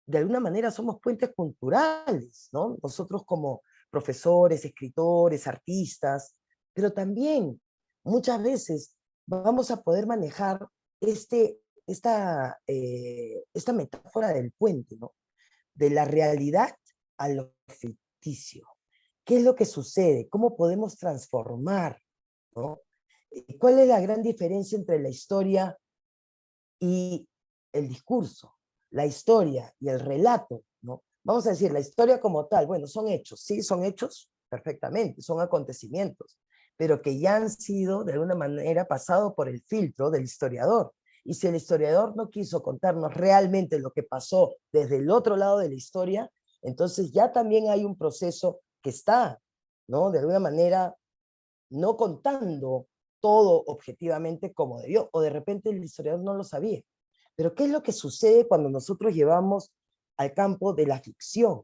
de alguna manera somos puentes culturales, ¿no? Nosotros como profesores, escritores, artistas, pero también muchas veces vamos a poder manejar esta metáfora del puente, ¿no? De la realidad a lo ficticio. ¿Qué es lo que sucede? ¿Cómo podemos transformar, ¿no? ¿Cuál es la gran diferencia entre la historia y el discurso? La historia y el relato, ¿no? Vamos a decir, la historia como tal, bueno, son hechos, sí, son hechos perfectamente, son acontecimientos, pero que ya han sido de alguna manera pasado por el filtro del historiador. Y si el historiador no quiso contarnos realmente lo que pasó desde el otro lado de la historia, entonces ya también hay un proceso que está, ¿no? De alguna manera no contando todo objetivamente como debió, o de repente el historiador no lo sabía. Pero ¿qué es lo que sucede cuando nosotros llevamos al campo de la ficción?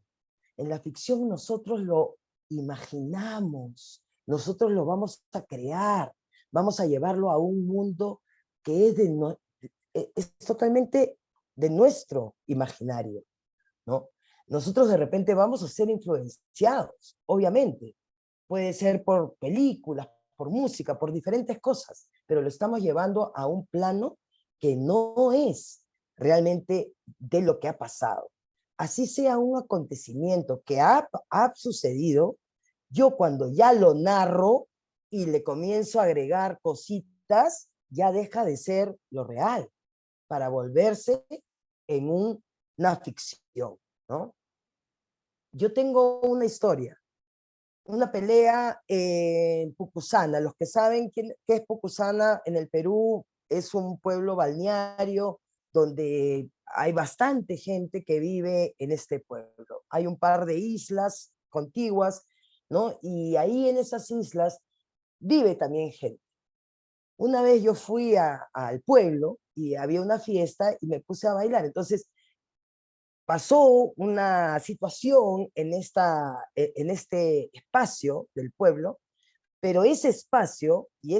En la ficción nosotros lo imaginamos, nosotros lo vamos a crear, vamos a llevarlo a un mundo que es totalmente de nuestro imaginario, ¿no? Nosotros de repente vamos a ser influenciados, obviamente. Puede ser por películas, por música, por diferentes cosas, pero lo estamos llevando a un plano que no es realmente de lo que ha pasado. Así sea un acontecimiento que ha sucedido, yo cuando ya lo narro y le comienzo a agregar cositas, ya deja de ser lo real, para volverse en una ficción, ¿no? Yo tengo una historia, una pelea en Pucusana. Los que saben qué es Pucusana en el Perú, es un pueblo balneario donde hay bastante gente que vive en este pueblo. Hay un par de islas contiguas, ¿no? Y ahí en esas islas vive también gente. Una vez yo fui al pueblo y había una fiesta y me puse a bailar. Entonces pasó una situación en este espacio del pueblo, pero ese espacio y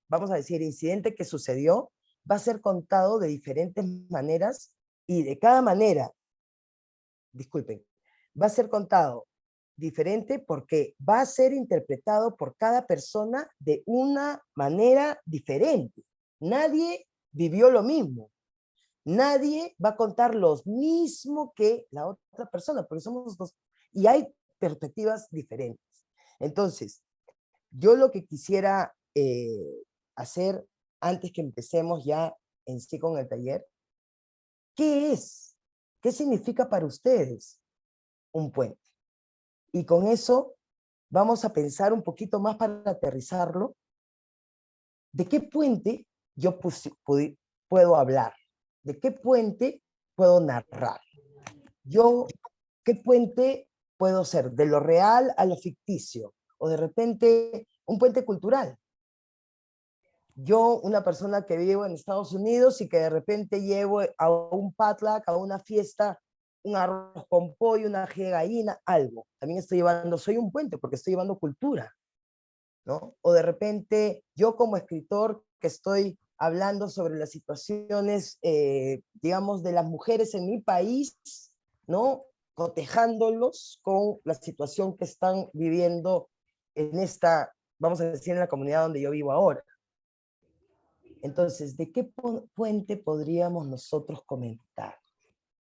vamos a decir, incidente que sucedió, va a ser contado de diferentes maneras y de cada manera, disculpen, va a ser contado diferente porque va a ser interpretado por cada persona de una manera diferente. Nadie vivió lo mismo. Nadie va a contar lo mismo que la otra persona, porque somos dos. Y hay perspectivas diferentes. Entonces, yo lo que quisiera hacer antes que empecemos ya en sí con el taller, ¿qué es? ¿Qué significa para ustedes un puente? Y con eso vamos a pensar un poquito más para aterrizarlo. ¿De qué puente yo puedo hablar? ¿De qué puente puedo narrar? ¿Qué puente puedo ser? ¿De lo real a lo ficticio? O de repente, un puente cultural. Yo, una persona que vivo en Estados Unidos y que de repente llevo a un potluck, a una fiesta, un arroz con pollo, una ají de gallina, algo. También soy un puente porque estoy llevando cultura, ¿no? O de repente, yo como escritor que estoy hablando sobre las situaciones, digamos, de las mujeres en mi país, ¿no? Cotejándolos con la situación que están viviendo en esta, vamos a decir, en la comunidad donde yo vivo ahora. Entonces, ¿de qué puente podríamos nosotros comentar?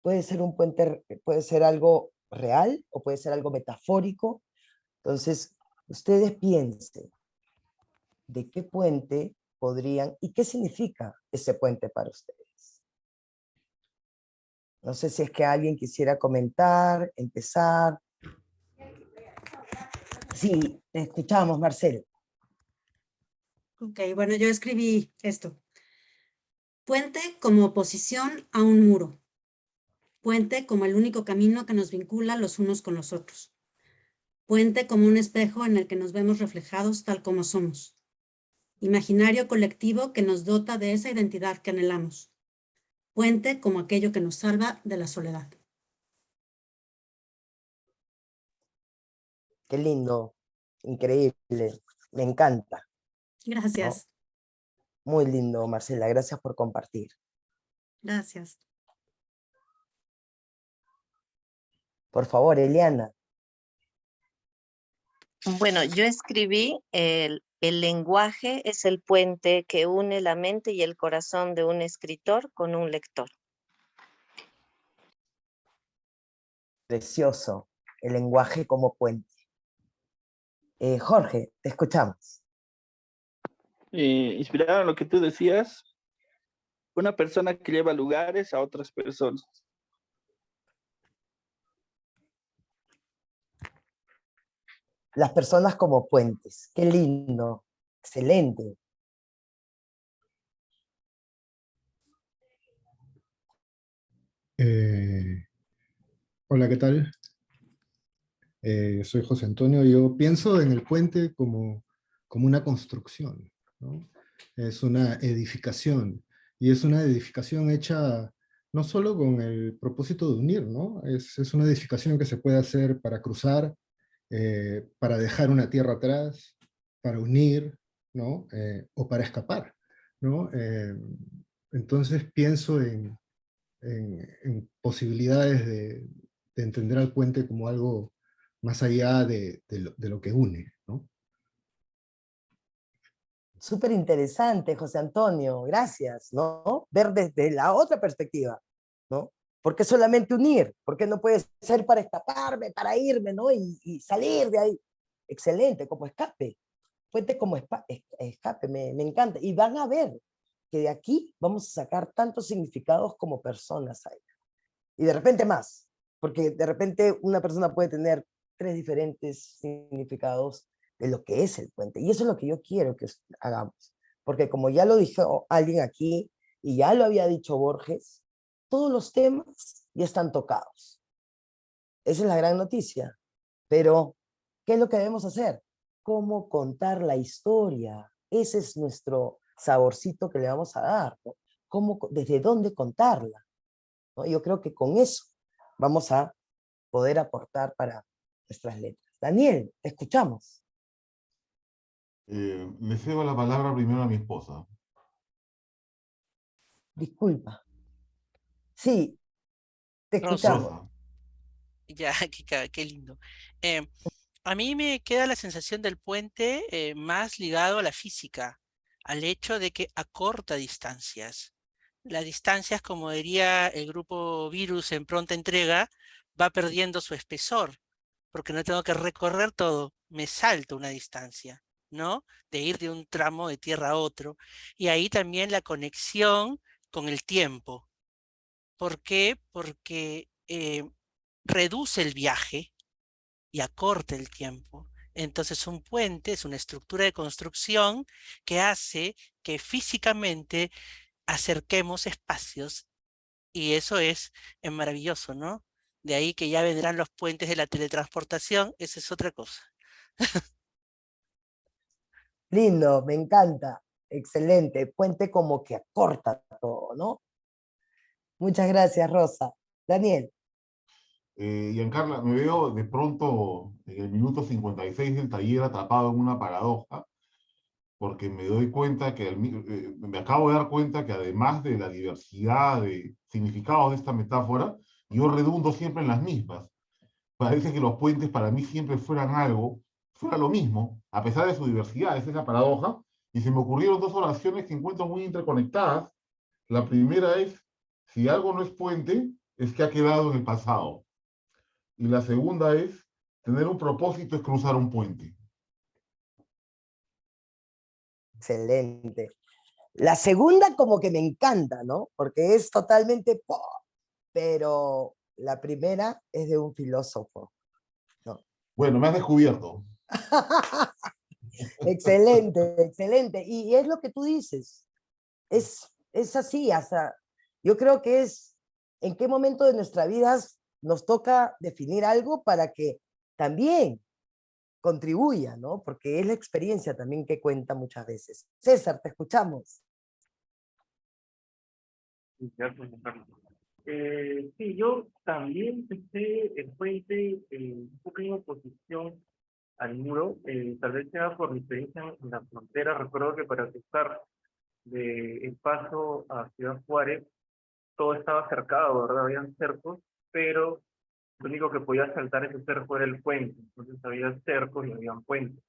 Puede ser un puente, puede ser algo real o puede ser algo metafórico. Entonces, ustedes piensen, ¿de qué puente podrían y qué significa ese puente para ustedes? No sé si es que alguien quisiera comentar, empezar. Sí, te escuchamos, Marcelo. Ok, bueno, yo escribí esto. Puente como oposición a un muro. Puente como el único camino que nos vincula los unos con los otros. Puente como un espejo en el que nos vemos reflejados tal como somos. Imaginario colectivo que nos dota de esa identidad que anhelamos. Puente como aquello que nos salva de la soledad. Qué lindo, increíble, me encanta. Gracias. ¿No? Muy lindo, Marcela, gracias por compartir. Gracias. Por favor, Eliana. Bueno, yo escribí el lenguaje es el puente que une la mente y el corazón de un escritor con un lector. Precioso, el lenguaje como puente. Jorge, te escuchamos. Inspirado en lo que tú decías, una persona que lleva lugares a otras personas. Las personas como puentes. Qué lindo, excelente. Hola, ¿qué tal? Soy José Antonio. Yo pienso en el puente como una construcción, ¿no? Es una edificación, y es una edificación hecha no solo con el propósito de unir, ¿no? Es una edificación que se puede hacer para cruzar, para dejar una tierra atrás, para unir, ¿no? O para escapar, ¿no? Entonces pienso en en posibilidades de entender al puente como algo más allá de lo que une, ¿no? Súper interesante, José Antonio, gracias, ¿no? Ver desde la otra perspectiva, ¿no? ¿Por qué solamente unir? ¿Por qué no puede ser para escaparme, para irme, ¿no? Y salir de ahí. Excelente, como escape. Puente como escape, me encanta. Y van a ver que de aquí vamos a sacar tantos significados como personas hay. Y de repente más, porque de repente una persona puede tener 3 diferentes significados de lo que es el puente. Y eso es lo que yo quiero que hagamos. Porque como ya lo dijo alguien aquí, y ya lo había dicho Borges, todos los temas ya están tocados. Esa es la gran noticia. Pero, ¿qué es lo que debemos hacer? ¿Cómo contar la historia? Ese es nuestro saborcito que le vamos a dar, ¿no? ¿Desde dónde contarla? ¿No? Yo creo que con eso vamos a poder aportar para nuestras letras. Daniel, te escuchamos. Le cedo la palabra primero a mi esposa. Disculpa. Sí, te escuchamos. Rosa. Ya, qué lindo. A mí me queda la sensación del puente más ligado a la física, al hecho de que acorta distancias. Las distancias, como diría el grupo Virus en pronta entrega, va perdiendo su espesor, porque no tengo que recorrer todo, me salto una distancia, ¿no? De ir de un tramo de tierra a otro. Y ahí también la conexión con el tiempo. ¿Por qué? Porque reduce el viaje y acorta el tiempo. Entonces un puente es una estructura de construcción que hace que físicamente acerquemos espacios y eso es maravilloso, ¿no? De ahí que ya vendrán los puentes de la teletransportación, esa es otra cosa. Lindo, me encanta. Excelente. Puente como que acorta todo, ¿no? Muchas gracias, Rosa. Daniel. Giancarla, me veo de pronto en el minuto 56 del taller atrapado en una paradoja, porque me doy cuenta que, me acabo de dar cuenta que además de la diversidad de significados de esta metáfora, yo redundo siempre en las mismas. Parece que los puentes para mí siempre fuera lo mismo, a pesar de su diversidad, esa es la paradoja, y se me ocurrieron 2 oraciones que encuentro muy interconectadas. La primera es, si algo no es puente, es que ha quedado en el pasado. Y la segunda es, tener un propósito es cruzar un puente. Excelente. La segunda como que me encanta, ¿no? Porque es totalmente pop, pero la primera es de un filósofo, ¿no? Bueno, me has descubierto. Excelente, excelente. Y es lo que tú dices. Es así, hasta yo creo que es en qué momento de nuestra vida nos toca definir algo para que también contribuya, ¿no? Porque es la experiencia también que cuenta muchas veces. César, te escuchamos. Sí, yo también pensé el puente un poco en oposición al muro, tal vez sea por mi experiencia en la frontera. Recuerdo que para cruzar de El Paso a Ciudad Juárez, todo estaba cercado, ¿verdad? Habían cercos, pero lo único que podía saltar ese cerco era el puente. Entonces había cercos y habían puentes.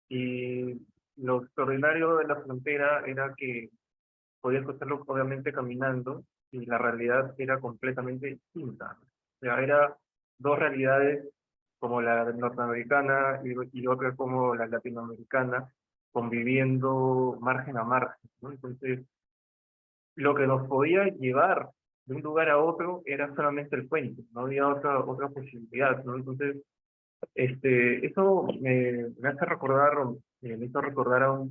Y lo extraordinario de la frontera era que podías cruzarlo obviamente caminando y la realidad era completamente distinta. O sea, era 2 realidades como la norteamericana y otra como la latinoamericana, conviviendo margen a margen, ¿no? Entonces, lo que nos podía llevar de un lugar a otro era solamente el puente, no había otra posibilidad, ¿no? Entonces, eso me hace recordar, me hizo recordar a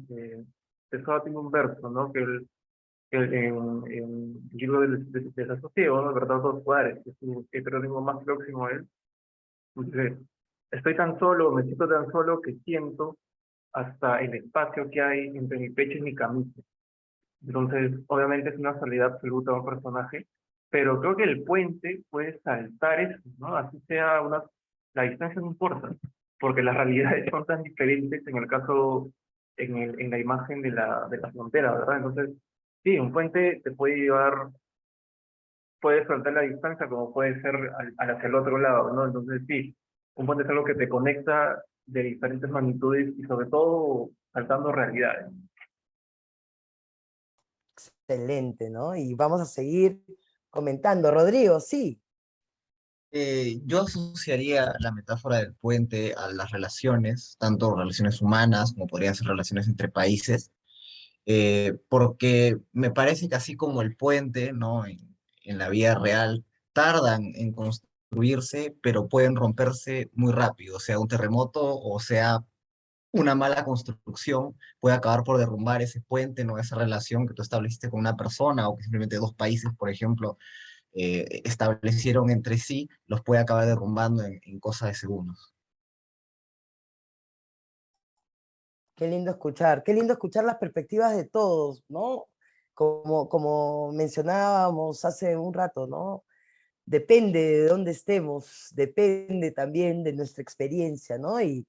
Pessoa tiene un verso, ¿no? En el libro del desasosiego, ¿no? Verdad, dos Juárez, que es su heterónimo más próximo a él. Entonces, estoy tan solo, me siento tan solo que siento hasta el espacio que hay entre mi pecho y mi camisa. Entonces, obviamente es una soledad absoluta de un personaje, pero creo que el puente puede saltar eso, ¿no? Así sea la distancia no importa, porque las realidades son tan diferentes en el caso, en la imagen de la frontera, ¿verdad? Entonces, sí, un puente te puede llevar puede soltar la distancia como puede ser hacia el otro lado, ¿no? Entonces sí, un puente es algo que te conecta de diferentes magnitudes y sobre todo saltando realidades. Excelente, ¿no? Y vamos a seguir comentando. Rodrigo, sí. Yo asociaría la metáfora del puente a las relaciones, tanto relaciones humanas como podrían ser relaciones entre países, porque me parece que así como el puente, ¿no? En la vida real, tardan en construirse, pero pueden romperse muy rápido, sea un terremoto o sea una mala construcción, puede acabar por derrumbar ese puente, ¿no? Esa relación que tú estableciste con una persona o que simplemente dos países, por ejemplo, establecieron entre sí, los puede acabar derrumbando en cosa de segundos. Qué lindo escuchar las perspectivas de todos, ¿no? Como mencionábamos hace un rato, ¿no? Depende de dónde estemos, depende también de nuestra experiencia, ¿no? Y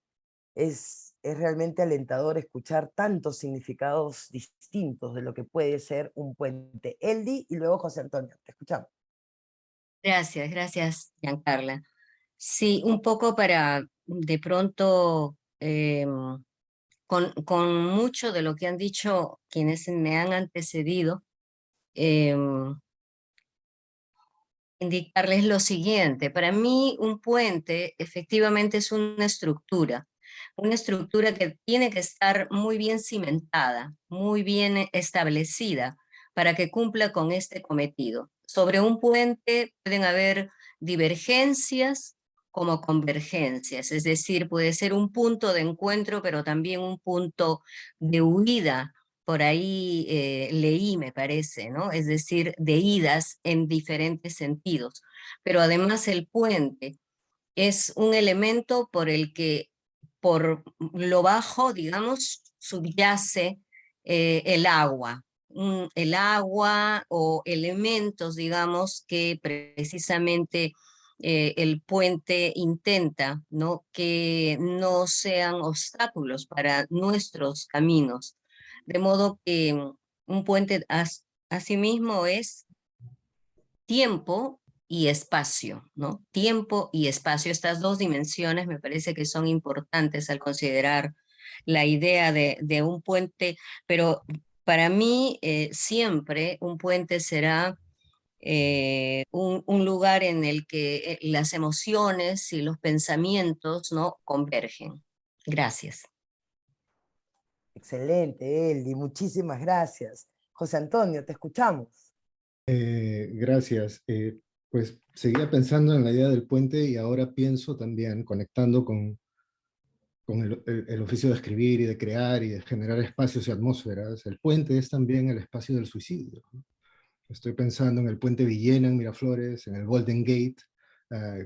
es realmente alentador escuchar tantos significados distintos de lo que puede ser un puente. Eldi y luego José Antonio, te escuchamos. Gracias, Giancarla. Sí, un poco para de pronto, con mucho de lo que han dicho quienes me han antecedido, indicarles lo siguiente. Para mí, un puente efectivamente es una estructura que tiene que estar muy bien cimentada, muy bien establecida para que cumpla con este cometido. Sobre un puente pueden haber divergencias como convergencias, es decir, puede ser un punto de encuentro, pero también un punto de huida. Por ahí leí, me parece, ¿no? Es decir, de idas en diferentes sentidos. Pero además el puente es un elemento por el que, por lo bajo, digamos, subyace el agua. El agua o elementos, digamos, que precisamente el puente intenta, ¿no? Que no sean obstáculos para nuestros caminos. De modo que un puente asimismo es tiempo y espacio, ¿no? Tiempo y espacio, estas dos dimensiones me parece que son importantes al considerar la idea de un puente, pero para mí siempre un puente será un lugar en el que las emociones y los pensamientos, ¿no? Convergen. Gracias. Excelente, Eldi, muchísimas gracias. José Antonio, te escuchamos. Gracias. Pues seguía pensando en la idea del puente y ahora pienso también, conectando con el oficio de escribir y de crear y de generar espacios y atmósferas, el puente es también el espacio del suicidio, ¿no? Estoy pensando en el puente Villena en Miraflores, en el Golden Gate,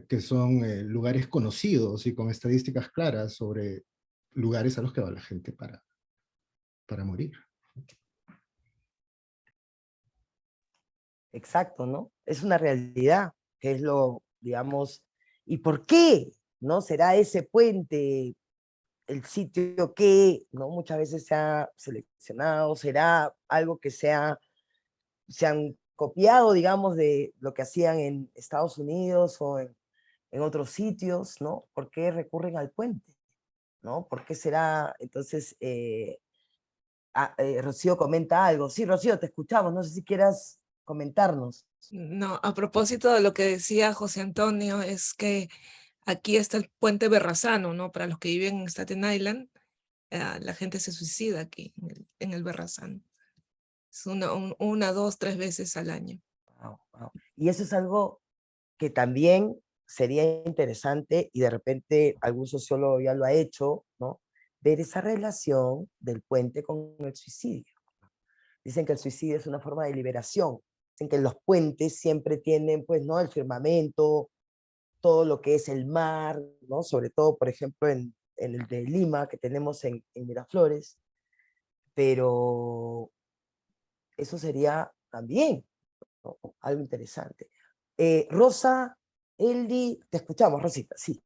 que son lugares conocidos y con estadísticas claras sobre lugares a los que va la gente para morir. Exacto, ¿no? Es una realidad, que es lo, digamos, ¿y por qué? ¿No? ¿Será ese puente el sitio que, ¿no? Muchas veces se ha seleccionado? ¿Será algo que se han copiado, digamos, de lo que hacían en Estados Unidos o en otros sitios, ¿no? ¿Por qué recurren al puente? ¿No? ¿Por qué será? Entonces, Rocío comenta algo. Sí, Rocío, te escuchamos. No sé si quieras comentarnos. No, a propósito de lo que decía José Antonio, es que aquí está el puente Berrazano, ¿no? Para los que viven en Staten Island, la gente se suicida aquí, en el Berrazano. Es una, dos, tres veces al año. Wow, wow. Y eso es algo que también sería interesante, y de repente algún sociólogo ya lo ha hecho, ¿no? Ver esa relación del puente con el suicidio. Dicen que el suicidio es una forma de liberación. Dicen que los puentes siempre tienen, pues, ¿no? El firmamento, todo lo que es el mar, ¿no? Sobre todo, por ejemplo, en el de Lima, que tenemos en Miraflores, pero eso sería también, ¿no? Algo interesante. Rosa, Eldi, te escuchamos, Rosita, sí.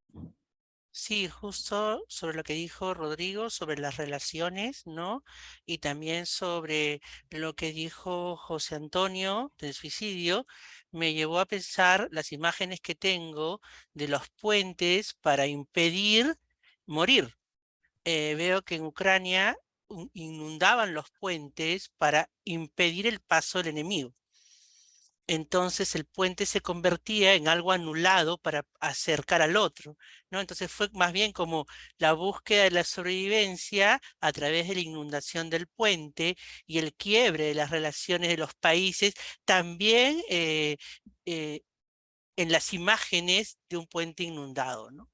Sí, justo sobre lo que dijo Rodrigo, sobre las relaciones, ¿no? Y también sobre lo que dijo José Antonio del suicidio. me llevó a pensar las imágenes que tengo de los puentes para impedir morir. Veo que en Ucrania inundaban los puentes para impedir el paso del enemigo. Entonces el puente se convertía en algo anulado para acercar al otro, ¿no? Entonces fue más bien como la búsqueda de la sobrevivencia a través de la inundación del puente y el quiebre de las relaciones de los países, también en las imágenes de un puente inundado, ¿no?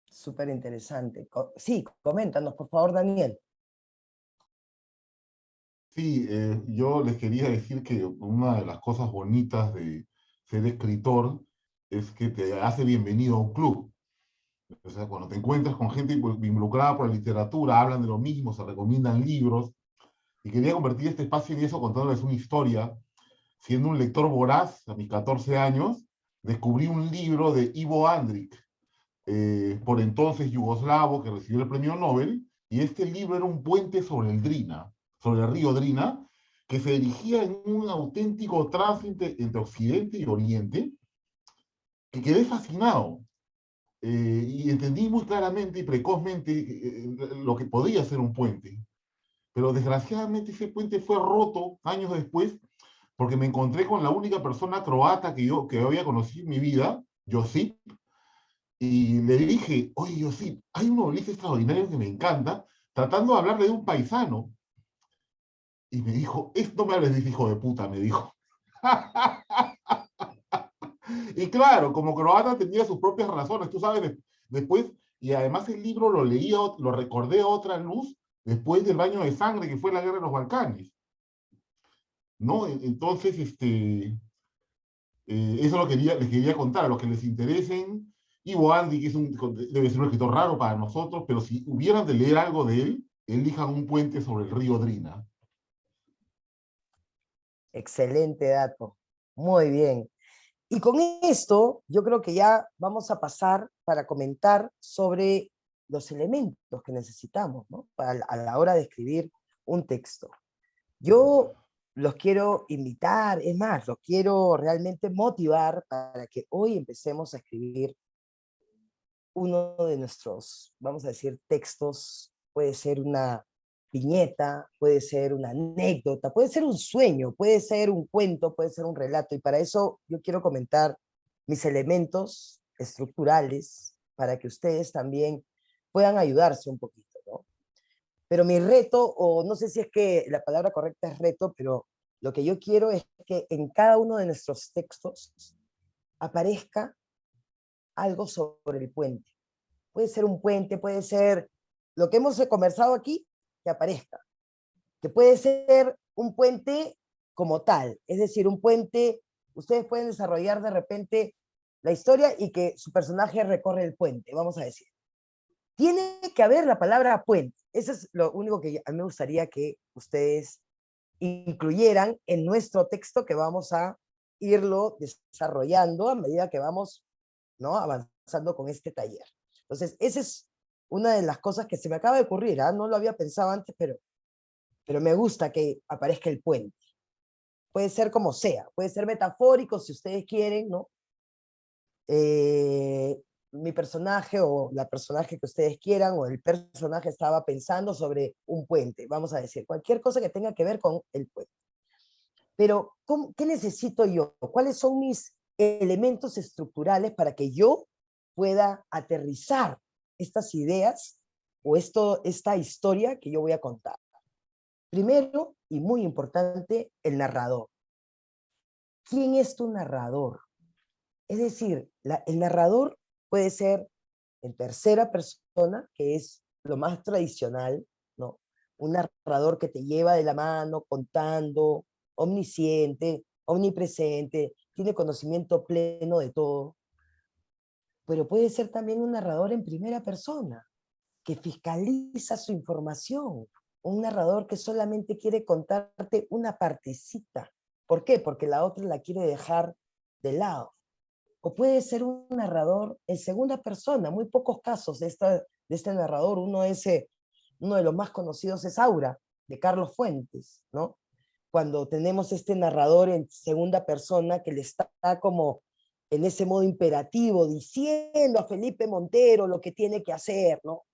Súper interesante. Sí, coméntanos, por favor, Daniel. Sí, yo les quería decir que una de las cosas bonitas de ser escritor es que te hace bienvenido a un club. O sea, cuando te encuentras con gente involucrada por la literatura, hablan de lo mismo, se recomiendan libros. Y quería convertir este espacio en eso contándoles una historia. Siendo un lector voraz, a mis 14 años, descubrí un libro de Ivo Andrić, por entonces yugoslavo, que recibió el premio Nobel, y este libro era un puente sobre el Drina, sobre el río Drina, que se erigía en un auténtico tránsito entre Occidente y Oriente, que quedé fascinado. Y entendí muy claramente y precozmente lo que podía ser un puente. Pero desgraciadamente ese puente fue roto años después porque me encontré con la única persona croata que había conocido en mi vida, Josip, y le dije, oye Josip, hay un novelista extraordinario que me encanta, tratando de hablarle de un paisano. Y me dijo, no me hables de ese hijo de puta, me dijo. Y claro, como croata tenía sus propias razones, tú sabes, después, y además el libro lo leí, lo recordé a otra luz, después del baño de sangre que fue la guerra de los Balcanes. ¿No? Entonces, eso les quería contar, a los que les interesen. Ivo Andrić debe ser un escritor raro para nosotros, pero si hubieran de leer algo de él, elijan un puente sobre el río Drina. Excelente dato. Muy bien. Y con esto, yo creo que ya vamos a pasar para comentar sobre los elementos que necesitamos, ¿no? A la hora de escribir un texto. Yo los quiero invitar, es más, los quiero realmente motivar para que hoy empecemos a escribir uno de nuestros, vamos a decir, textos. Puede ser una viñeta, puede ser una anécdota, puede ser un sueño, puede ser un cuento, puede ser un relato, y para eso yo quiero comentar mis elementos estructurales para que ustedes también puedan ayudarse un poquito, ¿no? Pero mi reto, o no sé si es que la palabra correcta es reto, pero lo que yo quiero es que en cada uno de nuestros textos aparezca algo sobre el puente. Puede ser un puente, puede ser lo que hemos conversado aquí, que aparezca. Que puede ser un puente como tal, es decir, un puente, ustedes pueden desarrollar de repente la historia y que su personaje recorre el puente, vamos a decir. Tiene que haber la palabra puente. Eso es lo único que a mí me gustaría que ustedes incluyeran en nuestro texto, que vamos a irlo desarrollando a medida que vamos, ¿no?, avanzando con este taller. Entonces, esa es una de las cosas que se me acaba de ocurrir, ¿eh? No lo había pensado antes, pero me gusta que aparezca el puente. Puede ser como sea, puede ser metafórico si ustedes quieren, ¿no? Mi personaje o la personaje que ustedes quieran, o el personaje estaba pensando sobre un puente, vamos a decir, cualquier cosa que tenga que ver con el puente. Pero, ¿qué necesito yo? ¿Cuáles son mis elementos estructurales para que yo pueda aterrizar estas ideas o esta historia que yo voy a contar? Primero, y muy importante, el narrador. ¿Quién es tu narrador? Es decir, el narrador puede ser en tercera persona, que es lo más tradicional, ¿no? Un narrador que te lleva de la mano contando, omnisciente, omnipresente, tiene conocimiento pleno de todo. Pero puede ser también un narrador en primera persona, que fiscaliza su información. Un narrador que solamente quiere contarte una partecita. ¿Por qué? Porque la otra la quiere dejar de lado. O puede ser un narrador en segunda persona. Muy pocos casos de este narrador. Uno de los más conocidos es Aura, de Carlos Fuentes, ¿no? cuando tenemos este narrador en segunda persona que le está como en ese modo imperativo, diciendo a Felipe Montero lo que tiene que hacer, ¿no?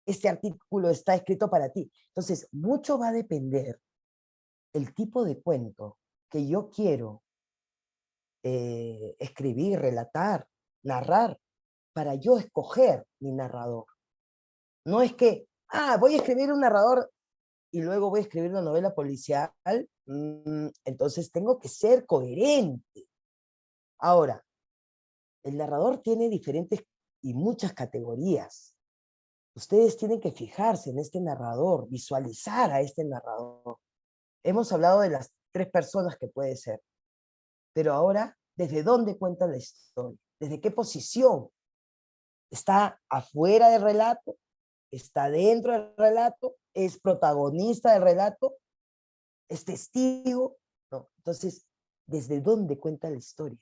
Este artículo está escrito para ti. Entonces, mucho va a depender el tipo de cuento que yo quiero escribir, relatar, narrar, para yo escoger mi narrador. No es que, voy a escribir un narrador y luego voy a escribir una novela policial, entonces tengo que ser coherente. Ahora, el narrador tiene diferentes y muchas categorías. Ustedes tienen que fijarse en este narrador, visualizar a este narrador. Hemos hablado de las 3 personas que puede ser, pero ahora, ¿desde dónde cuenta la historia? ¿Desde qué posición? ¿Está afuera del relato? ¿Está dentro del relato? ¿Es protagonista del relato? ¿Es testigo? No. Entonces, ¿desde dónde cuenta la historia?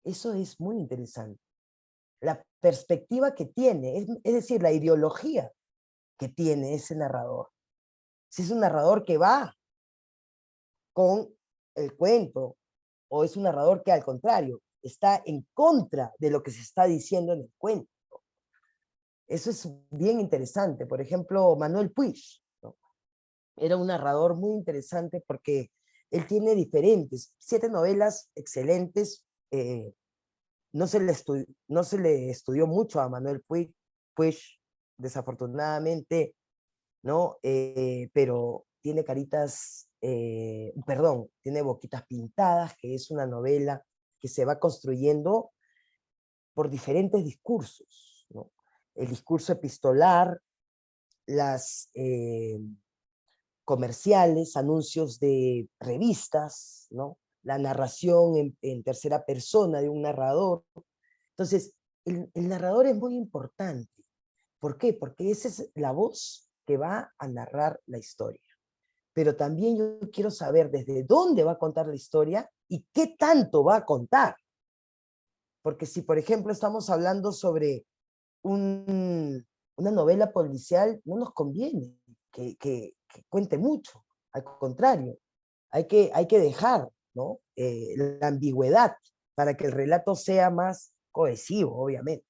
Eso es muy interesante. La perspectiva que tiene, es decir, la ideología que tiene ese narrador. Si es un narrador que va con el cuento, o es un narrador que al contrario, está en contra de lo que se está diciendo en el cuento. Eso es bien interesante. Por ejemplo, Manuel Puig, ¿no? Era un narrador muy interesante porque él tiene 7 novelas excelentes. No se le estudió mucho a Manuel Puig, desafortunadamente, ¿no? Pero tiene tiene Boquitas Pintadas, que es una novela que se va construyendo por diferentes discursos, ¿no? El discurso epistolar, las comerciales, anuncios de revistas, ¿no? La narración en tercera persona de un narrador. Entonces, el narrador es muy importante. ¿Por qué? Porque esa es la voz que va a narrar la historia. Pero también yo quiero saber desde dónde va a contar la historia y qué tanto va a contar. Porque si, por ejemplo, estamos hablando sobre una novela policial, no nos conviene que cuente mucho. Al contrario, hay que dejar, ¿no? La ambigüedad para que el relato sea más cohesivo, obviamente.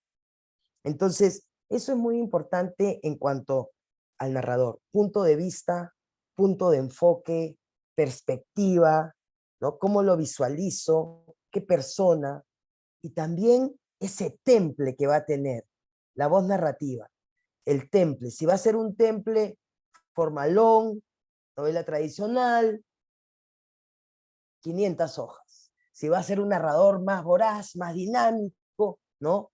Entonces, eso es muy importante en cuanto al narrador. Punto de vista, punto de enfoque, perspectiva, ¿no? Cómo lo visualizo, qué persona, y también ese temple que va a tener, la voz narrativa, el temple. Si va a ser un temple formalón, novela tradicional, 500 hojas. Si va a ser un narrador más voraz, más dinámico, ¿no?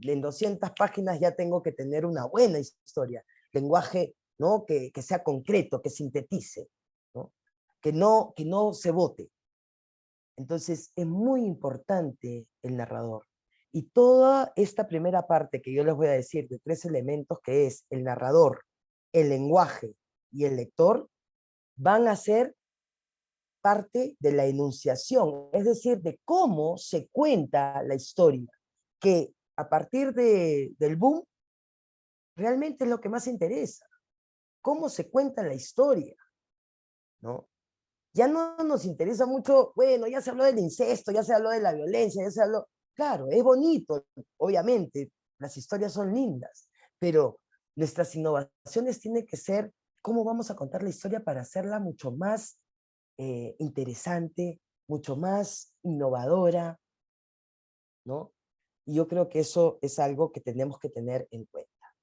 En 200 páginas ya tengo que tener una buena historia, lenguaje, ¿no? Que sea concreto, que sintetice, ¿no? Que no se bote. Entonces es muy importante el narrador. Y toda esta primera parte que yo les voy a decir de 3 elementos, que es el narrador, el lenguaje y el lector, van a ser parte de la enunciación, es decir, de cómo se cuenta la historia, que a partir del boom, realmente es lo que más interesa. Cómo se cuenta la historia, ¿no? Ya no nos interesa mucho, bueno, ya se habló del incesto, ya se habló de la violencia, ya se habló... Claro, es bonito, obviamente, las historias son lindas, pero nuestras innovaciones tienen que ser cómo vamos a contar la historia para hacerla mucho más interesante, mucho más innovadora, ¿no? Y yo creo que eso es algo que tenemos que tener en cuenta.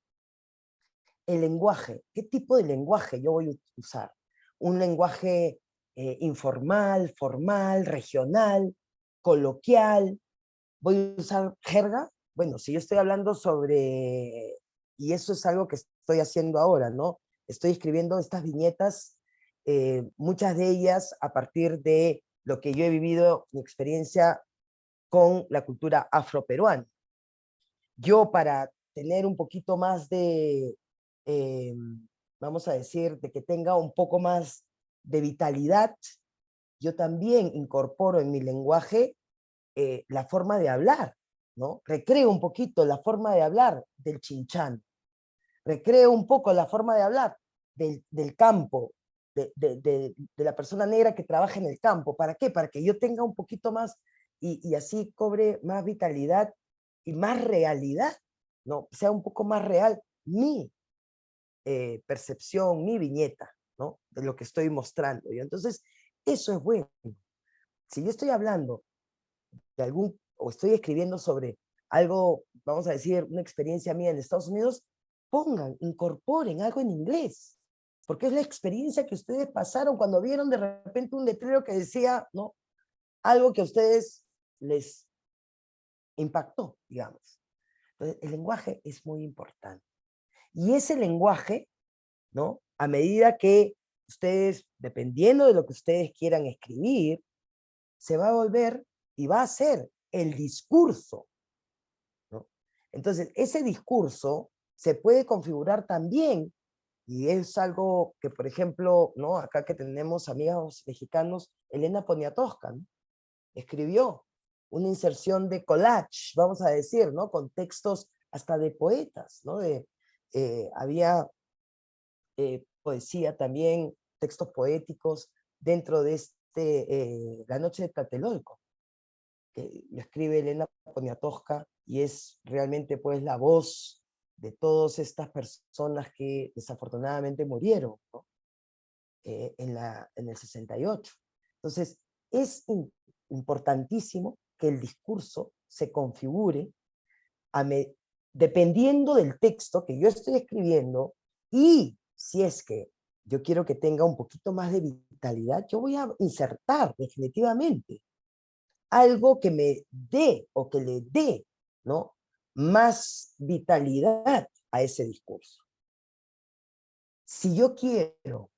El lenguaje, ¿qué tipo de lenguaje yo voy a usar? Un lenguaje informal, formal, regional, coloquial. ¿Voy a usar jerga? Bueno, si yo estoy hablando sobre, y eso es algo que estoy haciendo ahora, ¿no? Estoy escribiendo estas viñetas, muchas de ellas a partir de lo que yo he vivido, mi experiencia con la cultura afroperuana. Yo, para tener un poquito más de, vamos a decir, de que tenga un poco más de vitalidad, yo también incorporo en mi lenguaje la forma de hablar, ¿no? Recreo un poquito la forma de hablar del chinchán, recreo un poco la forma de hablar del campo, de la persona negra que trabaja en el campo. ¿Para qué? Para que yo tenga un poquito más y así cobre más vitalidad y más realidad, ¿no? Sea un poco más real mi percepción, mi viñeta, ¿no? De lo que estoy mostrando. ¿Y? Entonces, eso es bueno. Si yo estoy hablando de algún, o estoy escribiendo sobre algo, vamos a decir, una experiencia mía en Estados Unidos, pongan, incorporen algo en inglés, porque es la experiencia que ustedes pasaron cuando vieron de repente un letrero que decía, ¿no? Algo que a ustedes les impactó, digamos. Entonces, el lenguaje es muy importante. Y ese lenguaje, ¿no? A medida que ustedes, dependiendo de lo que ustedes quieran escribir, se va a volver y va a ser el discurso, ¿no? Entonces, ese discurso se puede configurar también, y es algo que, por ejemplo, ¿no? Acá que tenemos amigos mexicanos, Elena Poniatowska, ¿no? Escribió una inserción de collage, vamos a decir, ¿no? Con textos hasta de poetas, ¿no? Había poesía también, textos poéticos dentro de La Noche de Tlatelolco, que lo escribe Elena Poniatowska y es realmente pues la voz de todas estas personas que desafortunadamente murieron, ¿no? En el 68. Entonces, es importantísimo que el discurso se configure dependiendo del texto que yo estoy escribiendo, y si es que yo quiero que tenga un poquito más de vitalidad, yo voy a insertar definitivamente algo que me dé o que le dé, ¿no? Más vitalidad a ese discurso. Si yo quiero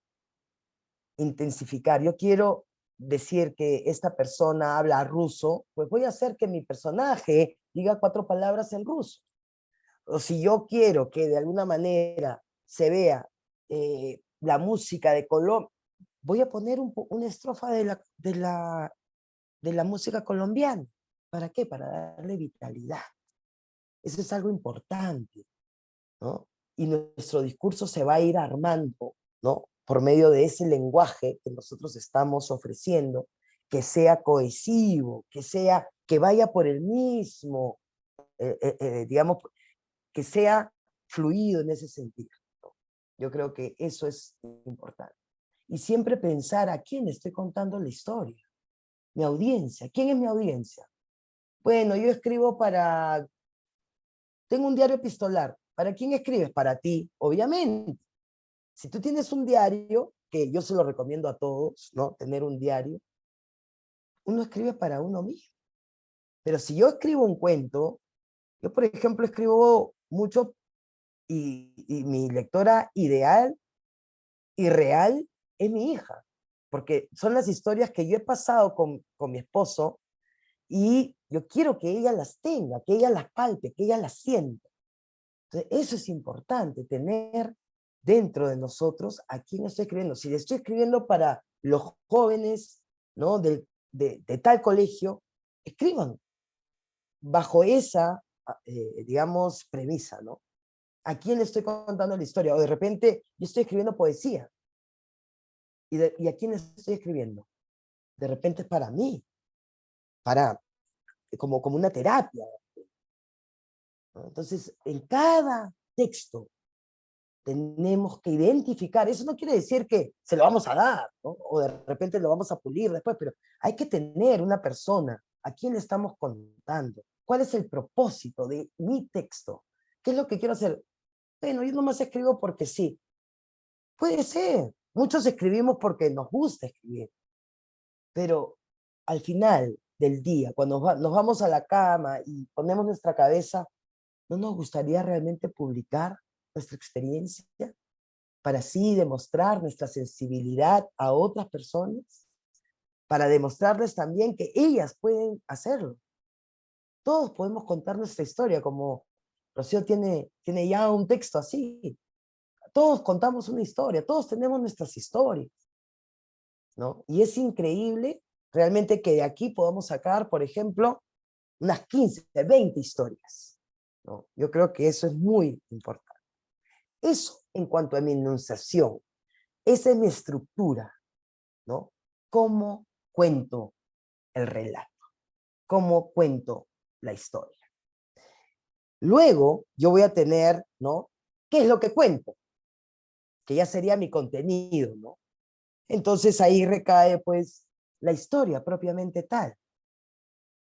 intensificar, yo quiero decir que esta persona habla ruso, pues voy a hacer que mi personaje diga 4 palabras en ruso. O si yo quiero que de alguna manera se vea la música de Colombia, voy a poner una estrofa de la música colombiana. ¿Para qué? Para darle vitalidad. Eso es algo importante, ¿no? Y nuestro discurso se va a ir armando, ¿no? Por medio de ese lenguaje que nosotros estamos ofreciendo, que sea cohesivo, que vaya por el mismo, digamos, que sea fluido en ese sentido, ¿no? Yo creo que eso es importante. Y siempre pensar a quién estoy contando la historia. Mi audiencia. ¿Quién es mi audiencia? Bueno, yo escribo tengo un diario epistolar. ¿Para quién escribes? Para ti, obviamente. Si tú tienes un diario, que yo se lo recomiendo a todos, ¿no? Tener un diario, uno escribe para uno mismo. Pero si yo escribo un cuento, yo por ejemplo escribo mucho y mi lectora ideal y real es mi hija, porque son las historias que yo he pasado con mi esposo y yo quiero que ella las tenga, que ella las palpe, que ella las sienta. Entonces, eso es importante, tener dentro de nosotros a quién estoy escribiendo. Si le estoy escribiendo para los jóvenes, ¿no? de tal colegio, escriban bajo esa, digamos, premisa, ¿no? ¿A quién le estoy contando la historia? O de repente yo estoy escribiendo poesía. ¿Y a quién le estoy escribiendo? De repente es para mí, como una terapia, ¿no? Entonces, en cada texto tenemos que identificar, eso no quiere decir que se lo vamos a dar, ¿no? O de repente lo vamos a pulir después, pero hay que tener una persona a quién le estamos contando. ¿Cuál es el propósito de mi texto? ¿Qué es lo que quiero hacer? Bueno, yo nomás escribo porque sí. Puede ser. Muchos escribimos porque nos gusta escribir. Pero al final del día, cuando nos vamos a la cama y ponemos nuestra cabeza, ¿no nos gustaría realmente publicar nuestra experiencia para así demostrar nuestra sensibilidad a otras personas? Para demostrarles también que ellas pueden hacerlo. Todos podemos contar nuestra historia, como Rocío tiene ya un texto así. Todos contamos una historia, todos tenemos nuestras historias, ¿no? Y es increíble realmente que de aquí podamos sacar, por ejemplo, unas 15, 20 historias, ¿no? Yo creo que eso es muy importante. Eso en cuanto a mi enunciación. Esa es mi estructura, ¿no? ¿Cómo cuento el relato? ¿Cómo cuento la historia? Luego yo voy a tener, ¿no? ¿Qué es lo que cuento? Que ya sería mi contenido, ¿no? Entonces ahí recae, pues, la historia propiamente tal.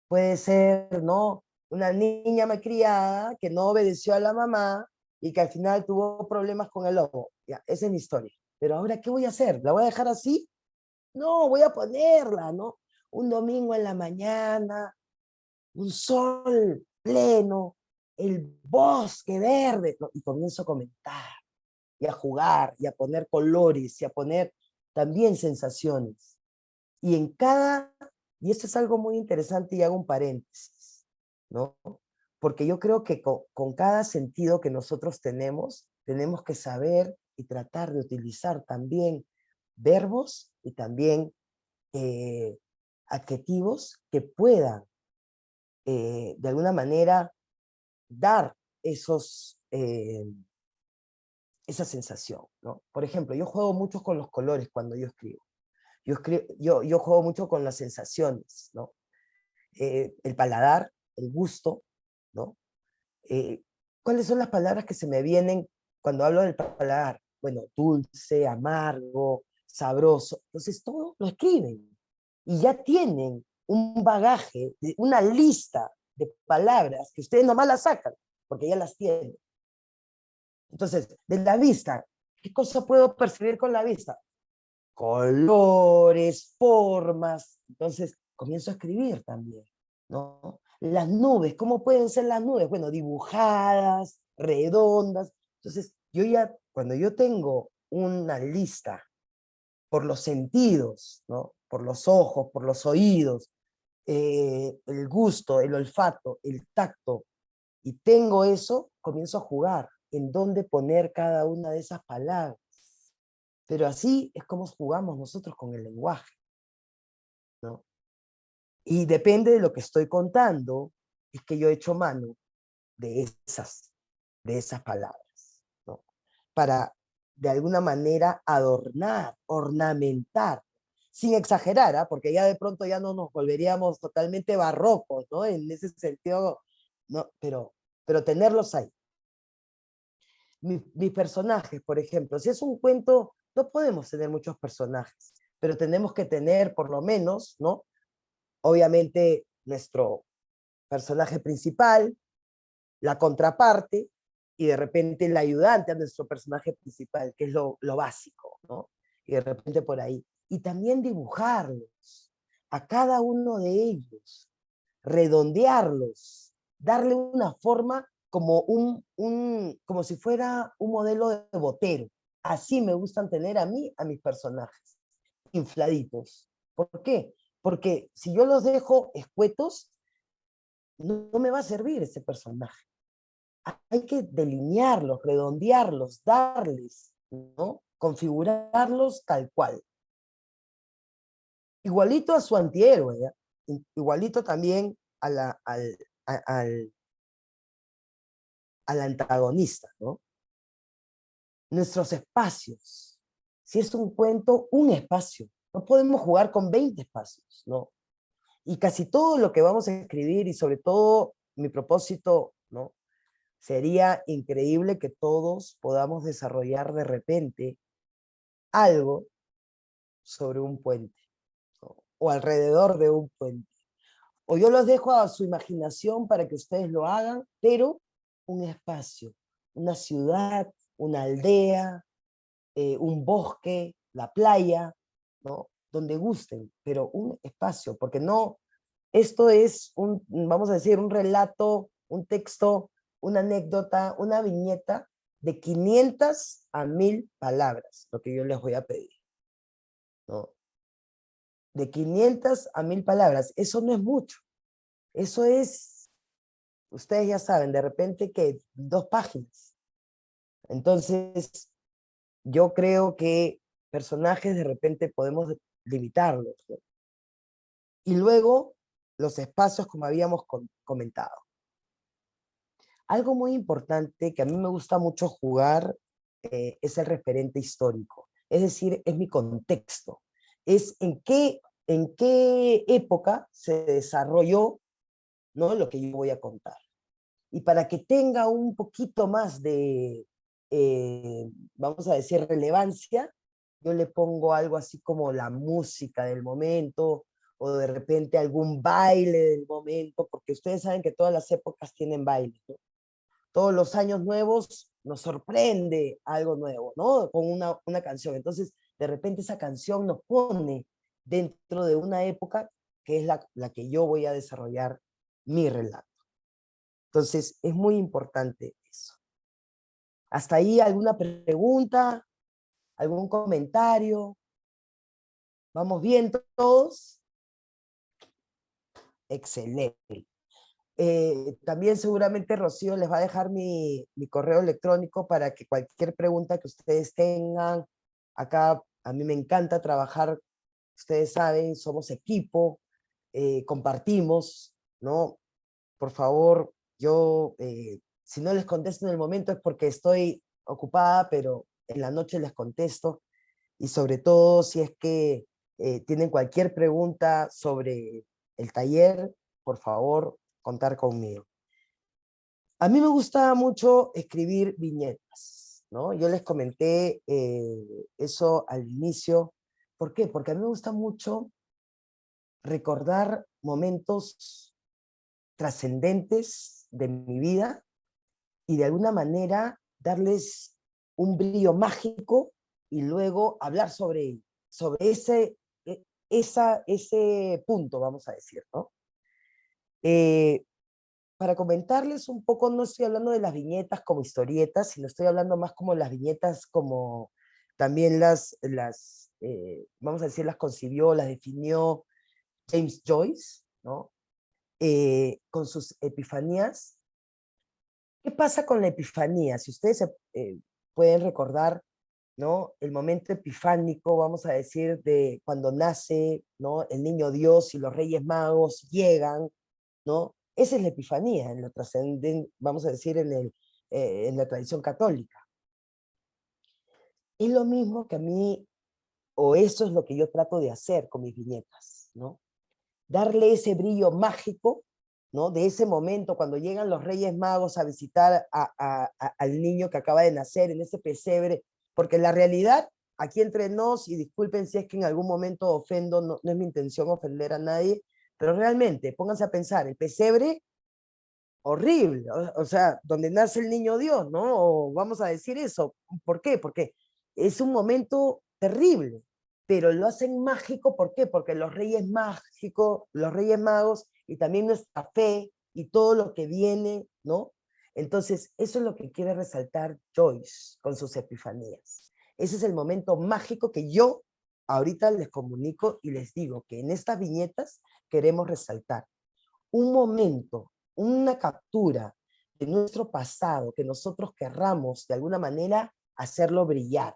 Puede ser, ¿no? Una niña malcriada que no obedeció a la mamá y que al final tuvo problemas con el lobo. Ya, esa es mi historia. Pero ahora, ¿qué voy a hacer? ¿La voy a dejar así? No, voy a ponerla, ¿no? Un domingo en la mañana, un sol pleno, el bosque verde, ¿no? Y comienzo a comentar, y a jugar, y a poner colores, y a poner también sensaciones. Y en cada, y esto es algo muy interesante y hago un paréntesis, ¿no? Porque yo creo que con cada sentido que nosotros tenemos que saber y tratar de utilizar también verbos y también adjetivos que puedan de alguna manera dar esa sensación, ¿no? Por ejemplo, yo juego mucho con los colores cuando yo escribo. Yo juego mucho con las sensaciones, ¿no? El paladar, el gusto, ¿no? ¿Cuáles son las palabras que se me vienen cuando hablo del paladar? Bueno, dulce, amargo, sabroso. Entonces todo lo escriben y ya tienen un bagaje, una lista de palabras que ustedes nomás las sacan, porque ya las tienen. Entonces, de la vista, ¿qué cosa puedo percibir con la vista? Colores, formas. Entonces, comienzo a escribir también, ¿no? Las nubes, ¿cómo pueden ser las nubes? Bueno, dibujadas, redondas. Entonces, cuando yo tengo una lista por los sentidos, ¿no? Por los ojos, por los oídos, el gusto, el olfato, el tacto, y tengo eso, comienzo a jugar en dónde poner cada una de esas palabras. Pero así es como jugamos nosotros con el lenguaje, ¿no? Y depende de lo que estoy contando, es que yo he hecho mano de esas palabras, ¿no? Para, de alguna manera, adornar, ornamentar, sin exagerar, ¿eh? Porque ya de pronto ya no nos volveríamos totalmente barrocos, ¿no? En ese sentido, ¿no? Pero tenerlos ahí. Mis personajes, por ejemplo, si es un cuento, no podemos tener muchos personajes, pero tenemos que tener por lo menos, ¿no? Obviamente nuestro personaje principal, la contraparte, y de repente el ayudante a nuestro personaje principal, que es lo básico, ¿no? Y de repente por ahí. Y también dibujarlos, a cada uno de ellos, redondearlos, darle una forma como como si fuera un modelo de botero. Así me gustan tener a mí, a mis personajes, infladitos. ¿Por qué? Porque si yo los dejo escuetos, no me va a servir ese personaje. Hay que delinearlos, redondearlos, darles, ¿no? Configurarlos tal cual. Igualito a su antihéroe, ¿eh? Igualito también al antagonista, ¿no? Nuestros espacios. Si es un cuento, un espacio. No podemos jugar con 20 espacios, ¿no? Y casi todo lo que vamos a escribir, y sobre todo mi propósito, ¿no? Sería increíble que todos podamos desarrollar de repente algo sobre un puente, ¿no? O alrededor de un puente. O yo los dejo a su imaginación para que ustedes lo hagan, pero un espacio, una ciudad, una aldea, un bosque, la playa, ¿no? Donde gusten, pero un espacio, porque no, esto es vamos a decir, un relato, un texto, una anécdota, una viñeta de 500 a 1000 palabras, lo que yo les voy a pedir, ¿no? De 500 a 1000 palabras, eso no es mucho, eso es, ustedes ya saben, de repente que 2 páginas. Entonces, yo creo que personajes de repente podemos limitarlos, ¿no? Y luego, los espacios, como habíamos comentado. Algo muy importante que a mí me gusta mucho jugar es el referente histórico. Es decir, es mi contexto. Es en qué época se desarrolló, ¿no?, lo que yo voy a contar. Y para que tenga un poquito más de, vamos a decir, relevancia, yo le pongo algo así como la música del momento, o de repente algún baile del momento, porque ustedes saben que todas las épocas tienen baile, ¿no? Todos los años nuevos nos sorprende algo nuevo, ¿no? Con una canción. Entonces, de repente esa canción nos pone dentro de una época que es la que yo voy a desarrollar mi relato. Entonces, es muy importante eso. ¿Hasta ahí alguna pregunta? ¿Algún comentario? ¿Vamos bien todos? Excelente. También seguramente Rocío les va a dejar mi correo electrónico para que cualquier pregunta que ustedes tengan, acá a mí me encanta trabajar, ustedes saben, somos equipo, compartimos, ¿no? Por favor, yo, si no les contesto en el momento es porque estoy ocupada, pero en la noche les contesto, y sobre todo si es que tienen cualquier pregunta sobre el taller, por favor, contar conmigo. A mí me gusta mucho escribir viñetas, ¿no? Yo les comenté eso al inicio. ¿Por qué? Porque a mí me gusta mucho recordar momentos trascendentes de mi vida y de alguna manera darles un brillo mágico y luego hablar sobre ese punto, vamos a decir, ¿no? Para comentarles un poco, no estoy hablando de las viñetas como historietas, sino estoy hablando más como las viñetas como también vamos a decir, las concibió, las definió James Joyce, ¿no? Con sus epifanías. ¿Qué pasa con la epifanía? Si ustedes pueden recordar, ¿no?, el momento epifánico, vamos a decir, de cuando nace, ¿no?, el niño Dios y los Reyes Magos llegan, ¿no? Esa es la epifanía, en lo trascendente, vamos a decir, en la tradición católica. Es lo mismo que a mí, o eso es lo que yo trato de hacer con mis viñetas, ¿no? Darle ese brillo mágico, ¿no?, de ese momento cuando llegan los Reyes Magos a visitar al niño que acaba de nacer en ese pesebre, porque la realidad, aquí entre nos, y disculpen si es que en algún momento ofendo, no es mi intención ofender a nadie, pero realmente, pónganse a pensar, el pesebre, horrible, o sea, donde nace el niño Dios, ¿no? O vamos a decir eso. ¿Por qué? Porque es un momento terrible, pero lo hacen mágico, ¿por qué? Porque los Reyes Mágicos, los Reyes Magos, y también nuestra fe, y todo lo que viene, ¿no? Entonces, eso es lo que quiere resaltar Joyce con sus epifanías. Ese es el momento mágico que yo ahorita les comunico y les digo que en estas viñetas queremos resaltar. Un momento, una captura de nuestro pasado que nosotros querramos de alguna manera hacerlo brillar.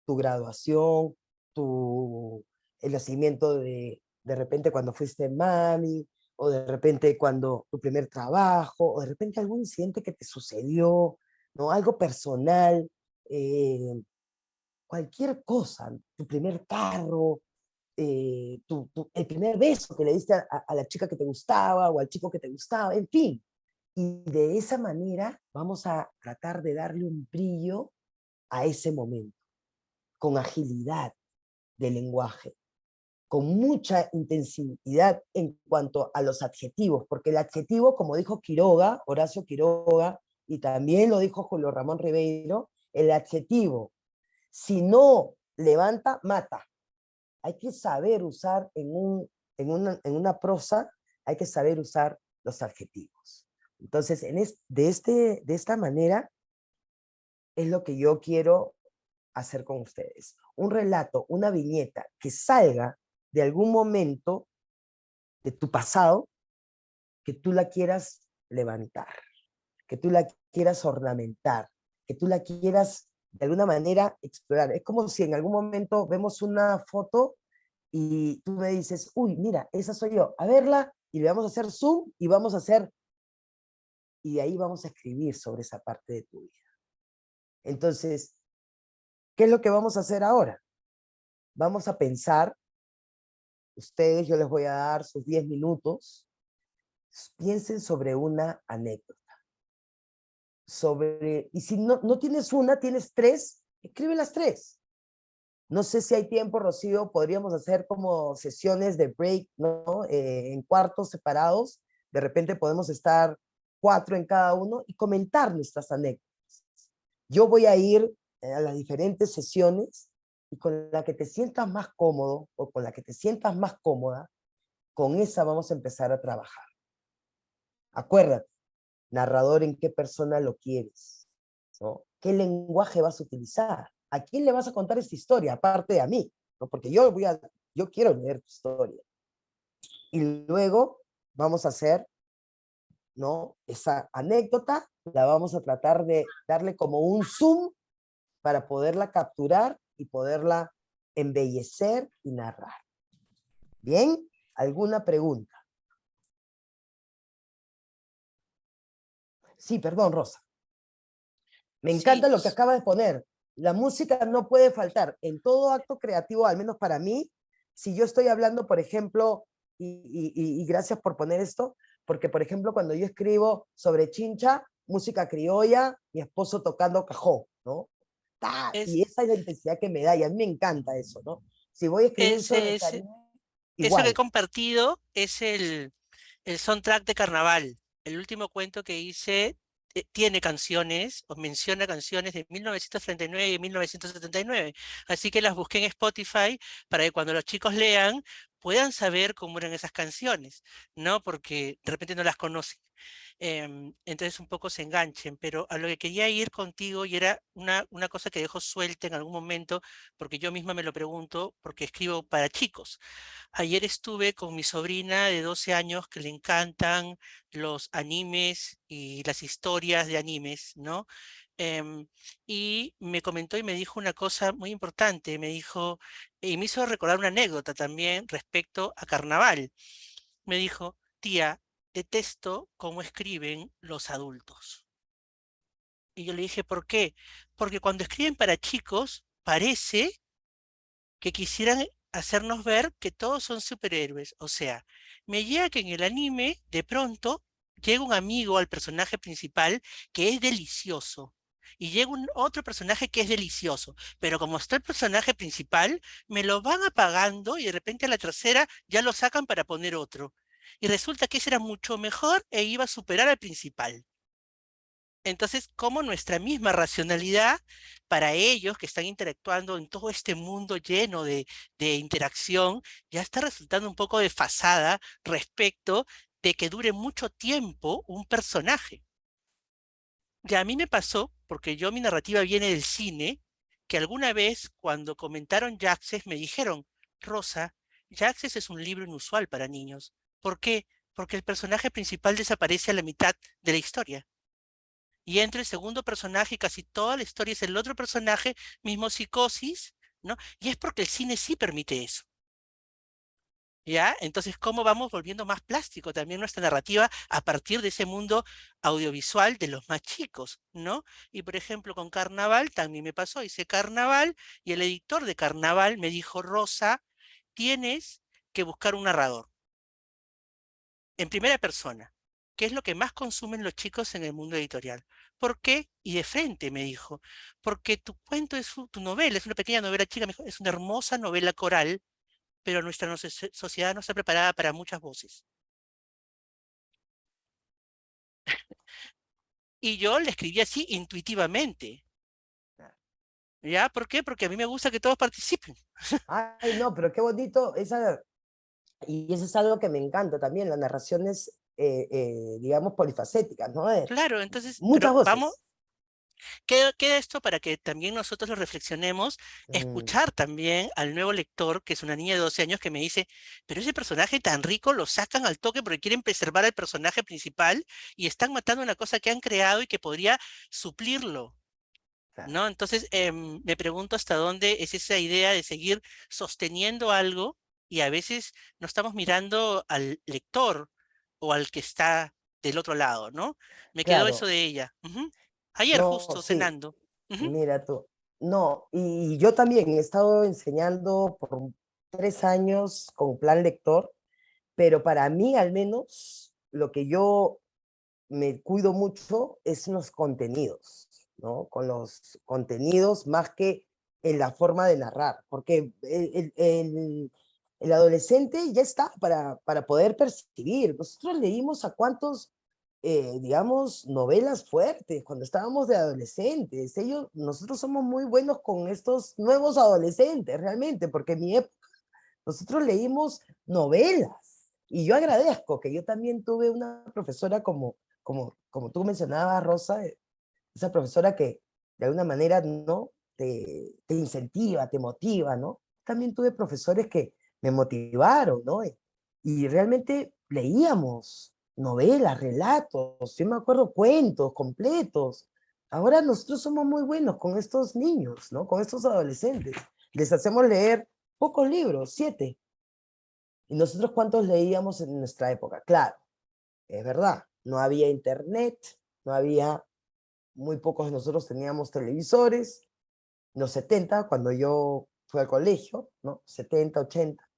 Tu graduación, el nacimiento de repente cuando fuiste mami, o de repente cuando tu primer trabajo, o de repente algún incidente que te sucedió, ¿no? Algo personal, cualquier cosa, tu primer carro, el primer beso que le diste a la chica que te gustaba o al chico que te gustaba, en fin. Y de esa manera vamos a tratar de darle un brillo a ese momento, con agilidad de lenguaje, con mucha intensidad en cuanto a los adjetivos, porque el adjetivo, como dijo Quiroga, Horacio Quiroga, y también lo dijo Julio Ramón Ribeiro, el adjetivo, si no levanta, mata. Hay que saber usar en una prosa, hay que saber usar los adjetivos. Entonces, de esta manera es lo que yo quiero hacer con ustedes. Un relato, una viñeta que salga de algún momento de tu pasado, que tú la quieras levantar, que tú la quieras ornamentar, que tú la quieras de alguna manera explorar. Es como si en algún momento vemos una foto y tú me dices, uy, mira, esa soy yo, a verla, y le vamos a hacer zoom y vamos a hacer, y ahí vamos a escribir sobre esa parte de tu vida. Entonces, ¿Qué es lo que vamos a hacer ahora? Vamos a pensar, ustedes, yo les voy a dar sus 10 minutos, piensen sobre una anécdota. Y si no tienes una, tienes 3, escribe las 3. No sé si hay tiempo, Rocío, podríamos hacer como sesiones de break, ¿no? En cuartos separados, de repente podemos estar 4 en cada uno y comentar nuestras anécdotas. Yo voy a ir a las diferentes sesiones y con la que te sientas más cómodo o con la que te sientas más cómoda, con esa vamos a empezar a trabajar. Acuérdate, narrador, ¿en qué persona lo quieres? ¿No? ¿Qué lenguaje vas a utilizar? ¿A quién le vas a contar esta historia? Aparte de a mí, ¿no? Porque yo quiero leer tu historia. Y luego vamos a hacer, ¿no? Esa anécdota, la vamos a tratar de darle como un zoom para poderla capturar y poderla embellecer y narrar. ¿Bien? ¿Alguna pregunta? Sí, perdón, Rosa. Me encanta lo que acabas de poner. La música no puede faltar en todo acto creativo, al menos para mí. Si yo estoy hablando, por ejemplo, y gracias por poner esto, porque, por ejemplo, cuando yo escribo sobre Chincha, música criolla, mi esposo tocando cajón, ¿no? Y esa es la intensidad que me da, y a mí me encanta eso, ¿no? Si voy a escribir sobre Caribe, Eso que he igual. compartido es el soundtrack de Carnaval. El último cuento que hice tiene canciones, o menciona canciones de 1939 y 1979. Así que las busqué en Spotify para que cuando los chicos lean puedan saber cómo eran esas canciones, ¿no? Porque de repente no las conocen. Entonces un poco se enganchen, pero a lo que quería ir contigo, y era una cosa que dejo suelta en algún momento, porque yo misma me lo pregunto, porque escribo para chicos. Ayer estuve con mi sobrina de 12 años que le encantan los animes y las historias de animes, ¿no? Y me comentó y me dijo una cosa muy importante, me dijo, y me hizo recordar una anécdota también respecto a Carnaval. Me dijo, tía, detesto cómo escriben los adultos. Y yo le dije, ¿por qué? Porque cuando escriben para chicos, parece que quisieran hacernos ver que todos son superhéroes. O sea, me llega que en el anime, de pronto, llega un amigo al personaje principal que es delicioso. Y llega otro personaje que es delicioso. Pero como está el personaje principal, me lo van apagando y de repente a la tercera ya lo sacan para poner otro. Y resulta que ese era mucho mejor e iba a superar al principal. Entonces, como nuestra misma racionalidad, para ellos que están interactuando en todo este mundo lleno de interacción, ya está resultando un poco desfasada respecto de que dure mucho tiempo un personaje. Ya a mí me pasó, porque mi narrativa viene del cine, que alguna vez cuando comentaron Jaxes me dijeron, Rosa, Jaxes es un libro inusual para niños. ¿Por qué? Porque el personaje principal desaparece a la mitad de la historia. Y entra el segundo personaje y casi toda la historia es el otro personaje, mismo psicosis, ¿no? Y es porque el cine sí permite eso. ¿Ya? Entonces, ¿cómo vamos volviendo más plástico también nuestra narrativa a partir de ese mundo audiovisual de los más chicos, ¿no? Y por ejemplo, con Carnaval también me pasó, hice Carnaval y el editor de Carnaval me dijo, Rosa, tienes que buscar un narrador en primera persona, que es lo que más consumen los chicos en el mundo editorial. ¿Por qué? Y de frente me dijo, porque tu cuento tu novela, es una pequeña novela chica, me dijo, es una hermosa novela coral, pero nuestra sociedad no está preparada para muchas voces. Y yo le escribí así intuitivamente. ¿Ya? ¿Por qué? Porque a mí me gusta que todos participen. Ay, no, pero qué bonito. Y eso es algo que me encanta también, las narraciones, digamos, polifacéticas, ¿no? Claro, entonces, Muchas pero vamos, voces. queda esto para que también nosotros lo reflexionemos, escuchar también al nuevo lector, que es una niña de 12 años que me dice, pero ese personaje tan rico lo sacan al toque porque quieren preservar al personaje principal y están matando una cosa que han creado y que podría suplirlo, ¿no? Entonces, me pregunto hasta dónde es esa idea de seguir sosteniendo algo y a veces no estamos mirando al lector o al que está del otro lado, ¿no? Me quedó eso Claro. de ella. Ayer No, justo sí. cenando. Mira tú. No, y yo también he estado enseñando por 3 años con plan lector, pero para mí al menos lo que yo me cuido mucho es los contenidos, ¿no? Con los contenidos más que en la forma de narrar, porque el adolescente ya está para poder percibir. Nosotros leímos a cuántos, digamos, novelas fuertes cuando estábamos de adolescentes. Nosotros somos muy buenos con estos nuevos adolescentes, realmente, porque en mi época nosotros leímos novelas. Y yo agradezco que yo también tuve una profesora como tú mencionabas, Rosa, esa profesora que de alguna manera no te incentiva, te motiva, ¿no? También tuve profesores que me motivaron, ¿no? Y realmente leíamos novelas, relatos, yo me acuerdo cuentos completos. Ahora nosotros somos muy buenos con estos niños, ¿no? Con estos adolescentes. Les hacemos leer pocos libros, 7. ¿Y nosotros cuántos leíamos en nuestra época? Claro, es verdad, no había internet, no había, muy pocos de nosotros teníamos televisores, los 70, cuando yo fui al colegio, ¿no? 70, 80,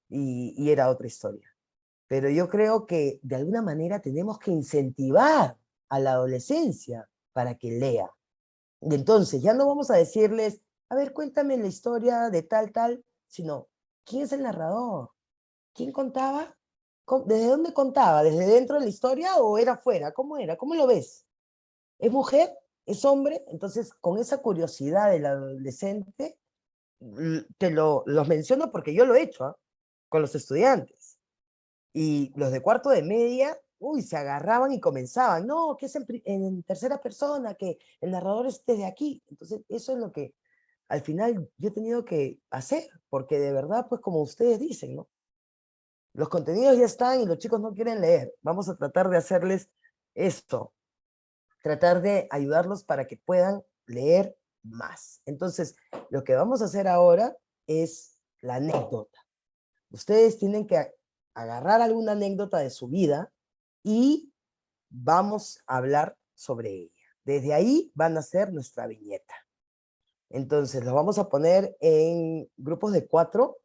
y era otra historia. Pero yo creo que de alguna manera tenemos que incentivar a la adolescencia para que lea. Y entonces ya no vamos a decirles, a ver, cuéntame la historia de tal, tal, sino, ¿quién es el narrador? ¿Quién contaba? ¿Desde dónde contaba? ¿Desde dentro de la historia o era fuera? ¿Cómo era? ¿Cómo lo ves? ¿Es mujer? ¿Es hombre? Entonces, con esa curiosidad del adolescente, los menciono porque yo lo he hecho, ¿ah? Con los estudiantes. Y los de cuarto de media, uy, se agarraban y comenzaban, no, que es en tercera persona, que el narrador es desde aquí. Entonces, eso es lo que al final yo he tenido que hacer, porque de verdad, pues como ustedes dicen, ¿no? Los contenidos ya están y los chicos no quieren leer. Vamos a tratar de hacerles esto, tratar de ayudarlos para que puedan leer más. Entonces, lo que vamos a hacer ahora es la anécdota. Ustedes tienen que agarrar alguna anécdota de su vida y vamos a hablar sobre ella. Desde ahí van a ser nuestra viñeta. Entonces, lo vamos a poner en grupos de 4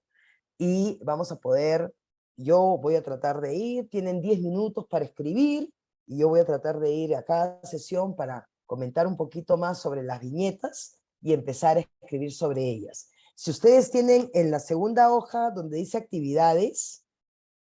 y vamos a poder, yo voy a tratar de ir, tienen 10 minutos para escribir, y yo voy a tratar de ir a cada sesión para comentar un poquito más sobre las viñetas y empezar a escribir sobre ellas. Si ustedes tienen en la segunda hoja donde dice actividades,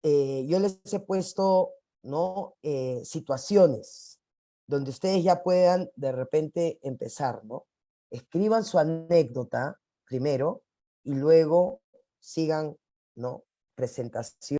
yo les he puesto, ¿no? Situaciones donde ustedes ya puedan de repente empezar, ¿no? Escriban su anécdota primero y luego sigan, ¿no? Presentación.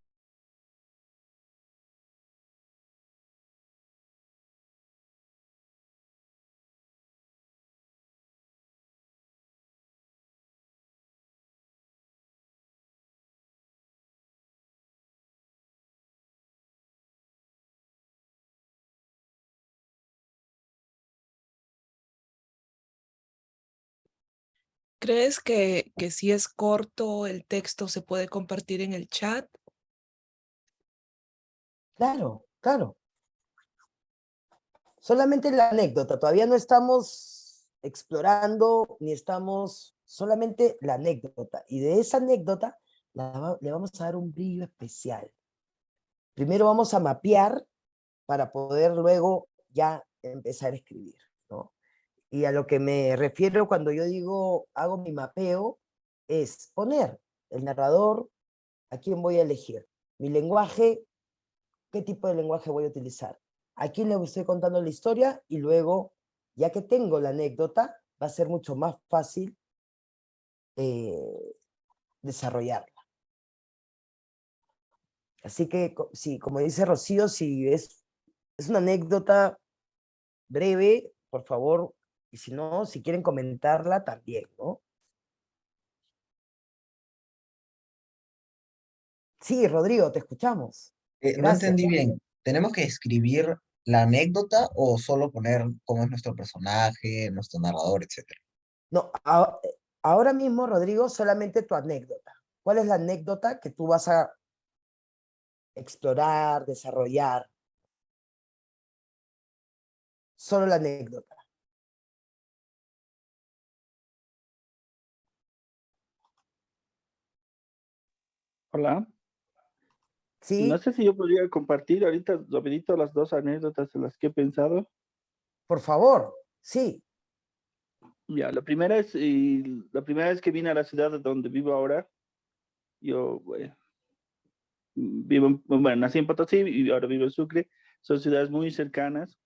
¿Crees que si es corto el texto se puede compartir en el chat? Claro, claro. Solamente la anécdota, todavía no estamos explorando ni estamos, solamente la anécdota. Y de esa anécdota le vamos a dar un brillo especial. Primero vamos a mapear para poder luego ya empezar a escribir, ¿no? Y a lo que me refiero cuando yo digo hago mi mapeo es poner el narrador, a quién voy a elegir, mi lenguaje, qué tipo de lenguaje voy a utilizar, a quién le estoy contando la historia y luego, ya que tengo la anécdota, va a ser mucho más fácil desarrollarla. Así que, sí, como dice Rocío, si es una anécdota breve, por favor, y si no, si quieren comentarla también, ¿no? Sí, Rodrigo, te escuchamos. No Gracias. entendí bien. ¿Tenemos que escribir la anécdota o solo poner cómo es nuestro personaje, nuestro narrador, etcétera? No, ahora mismo, Rodrigo, solamente tu anécdota. ¿Cuál es la anécdota que tú vas a explorar, desarrollar? Solo la anécdota. Hola. Sí. No sé si yo podría compartir ahorita rapidito las dos anécdotas en las que he pensado. Por favor, sí. Ya, la primera vez que vine a la ciudad de donde vivo ahora, yo nací en Potosí y ahora vivo en Sucre, son ciudades muy cercanas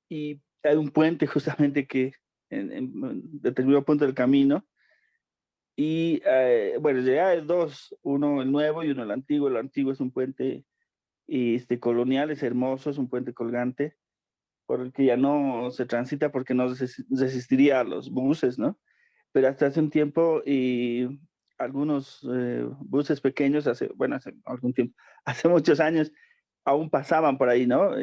y hay un puente justamente que en determinado punto del camino y ya hay dos, uno el nuevo y uno el antiguo. El antiguo es un puente colonial, es hermoso, es un puente colgante por el que ya no se transita porque no resistiría a los buses, ¿no? Pero hasta hace un tiempo algunos buses pequeños, hace algún tiempo, hace muchos años, aún pasaban por ahí, ¿no?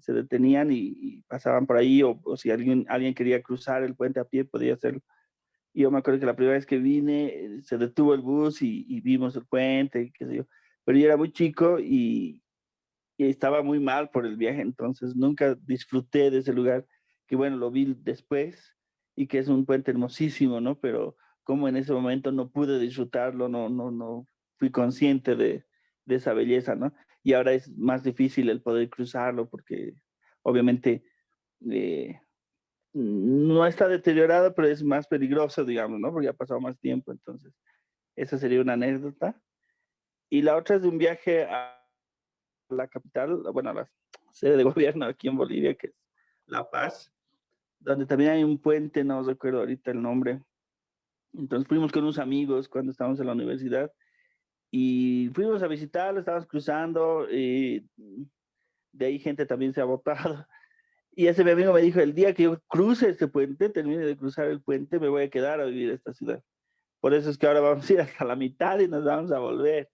Se detenían y pasaban por ahí, o si alguien quería cruzar el puente a pie, podía hacerlo. Y yo me acuerdo que la primera vez que vine, se detuvo el bus y vimos el puente, qué sé yo. Pero yo era muy chico y estaba muy mal por el viaje, entonces nunca disfruté de ese lugar, que bueno, lo vi después y que es un puente hermosísimo, ¿no? Pero como en ese momento no pude disfrutarlo, no fui consciente de esa belleza, ¿no? Y ahora es más difícil el poder cruzarlo porque obviamente no está deteriorado, pero es más peligroso, digamos, ¿no? Porque ha pasado más tiempo, entonces esa sería una anécdota. Y la otra es de un viaje a la capital, bueno, a la sede de gobierno aquí en Bolivia, que es La Paz, donde también hay un puente, no recuerdo ahorita el nombre. Entonces fuimos con unos amigos cuando estábamos en la universidad y fuimos a visitarlo, estábamos cruzando, y de ahí gente también se ha botado. Y ese mi amigo me dijo, el día que yo cruce este puente, termine de cruzar el puente, me voy a quedar a vivir en esta ciudad. Por eso es que ahora vamos a ir hasta la mitad y nos vamos a volver.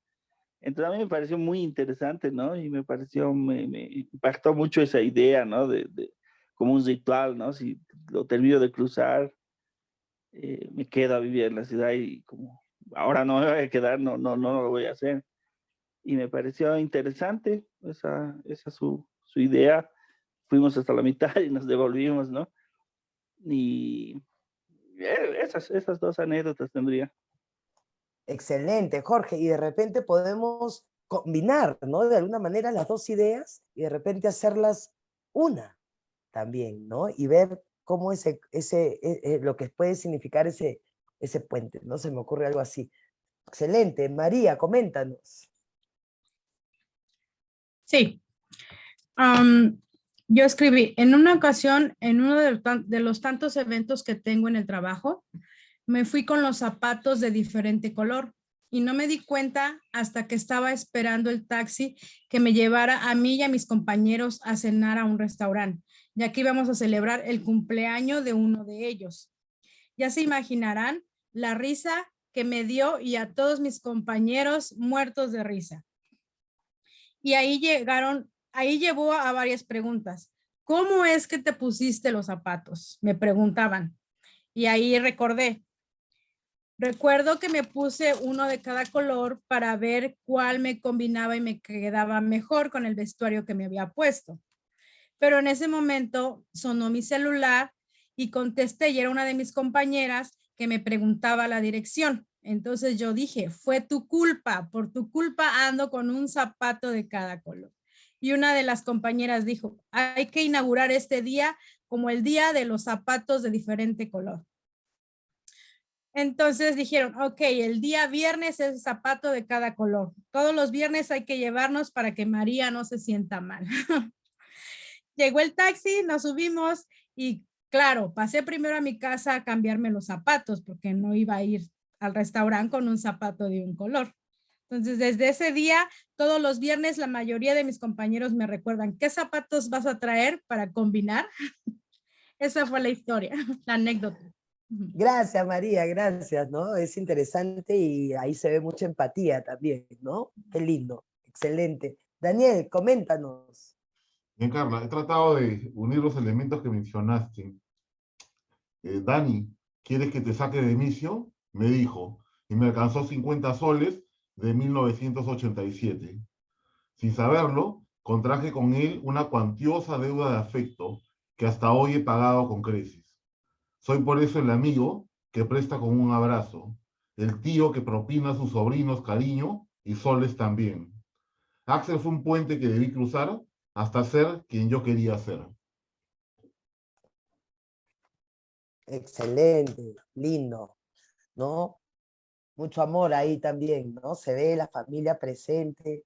Entonces a mí me pareció muy interesante, ¿no? Y me impactó mucho esa idea, ¿no? De como un ritual, ¿no? Si lo termino de cruzar, me quedo a vivir en la ciudad y como ahora no me voy a quedar, no lo voy a hacer. Y me pareció interesante esa su idea. Fuimos hasta la mitad y nos devolvimos, ¿no? Y esas dos anécdotas tendría. Excelente, Jorge. Y de repente podemos combinar, ¿no? De alguna manera las dos ideas y de repente hacerlas una también, ¿no? Y ver cómo lo que puede significar ese puente, ¿no? Se me ocurre algo así. Excelente. María, coméntanos. Sí. Yo escribí, en una ocasión, en uno de los tantos eventos que tengo en el trabajo, me fui con los zapatos de diferente color y no me di cuenta hasta que estaba esperando el taxi que me llevara a mí y a mis compañeros a cenar a un restaurante, ya que íbamos a celebrar el cumpleaños de uno de ellos. Ya se imaginarán la risa que me dio y a todos mis compañeros muertos de risa. Y ahí llevó a varias preguntas. ¿Cómo es que te pusiste los zapatos? Me preguntaban. Y ahí recuerdo que me puse uno de cada color para ver cuál me combinaba y me quedaba mejor con el vestuario que me había puesto. Pero en ese momento sonó mi celular y contesté y era una de mis compañeras que me preguntaba la dirección. Entonces yo dije, fue tu culpa, por tu culpa ando con un zapato de cada color. Y una de las compañeras dijo, hay que inaugurar este día como el día de los zapatos de diferente color. Entonces dijeron, ok, el día viernes es zapato de cada color. Todos los viernes hay que llevarnos para que María no se sienta mal. Llegó el taxi, nos subimos y claro, pasé primero a mi casa a cambiarme los zapatos porque no iba a ir al restaurante con un zapato de un color. Entonces, desde ese día, todos los viernes, la mayoría de mis compañeros me recuerdan, ¿qué zapatos vas a traer para combinar? Esa fue la historia, la anécdota. Gracias, María, gracias, ¿no? Es interesante y ahí se ve mucha empatía también, ¿no? Qué lindo, excelente. Daniel, coméntanos. Bien, Carla, he tratado de unir los elementos que mencionaste. Dani, ¿quieres que te saque de inicio? Me dijo, y me alcanzó 50 soles de 1987. Sin saberlo, contraje con él una cuantiosa deuda de afecto que hasta hoy he pagado con creces. Soy por eso el amigo que presta con un abrazo, el tío que propina a sus sobrinos cariño y soles también. Axel fue un puente que debí cruzar hasta ser quien yo quería ser. Excelente, lindo, ¿no? Mucho amor ahí también, ¿no? Se ve la familia presente.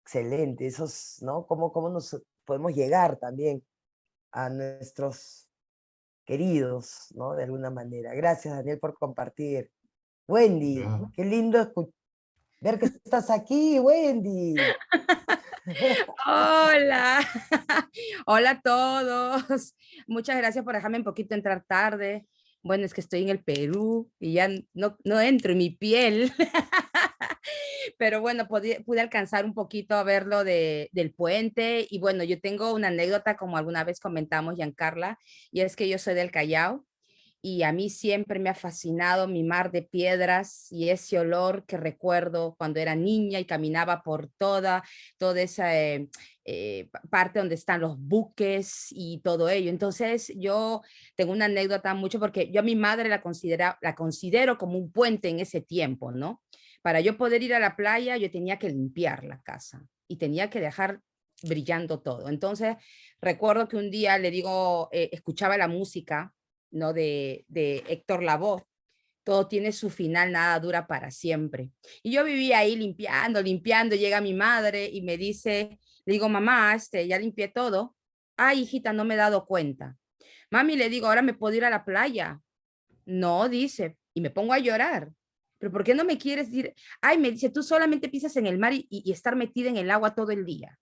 Excelente, esos, ¿no? ¿Cómo nos podemos llegar también a nuestros queridos, ¿no? De alguna manera. Gracias, Daniel, por compartir. Wendy, Ya. qué lindo ver que estás aquí, Wendy. Hola, hola a todos. Muchas gracias por dejarme un poquito entrar tarde. Bueno, es que estoy en el Perú y ya no entro en mi piel. Pero bueno, pude alcanzar un poquito a verlo del puente. Y bueno, yo tengo una anécdota, como alguna vez comentamos, Giancarla, y es que yo soy del Callao. Y a mí siempre me ha fascinado mi mar de piedras y ese olor que recuerdo cuando era niña y caminaba por toda esa parte donde están los buques y todo ello. Entonces yo tengo una anécdota mucho porque yo a mi madre la considero como un puente en ese tiempo, ¿no? Para yo poder ir a la playa, yo tenía que limpiar la casa y tenía que dejar brillando todo. Entonces recuerdo que un día le digo, escuchaba la música, ¿no? De Héctor Lavoe. Todo tiene su final, nada dura para siempre. Y yo vivía ahí limpiando, llega mi madre y me dice, le digo, mamá, ya limpié todo. Ay, hijita, no me he dado cuenta. Mami, le digo, ahora me puedo ir a la playa. No, dice, y me pongo a llorar. ¿Pero por qué no me quieres decir? Ay, me dice, tú solamente pisas en el mar y estar metida en el agua todo el día.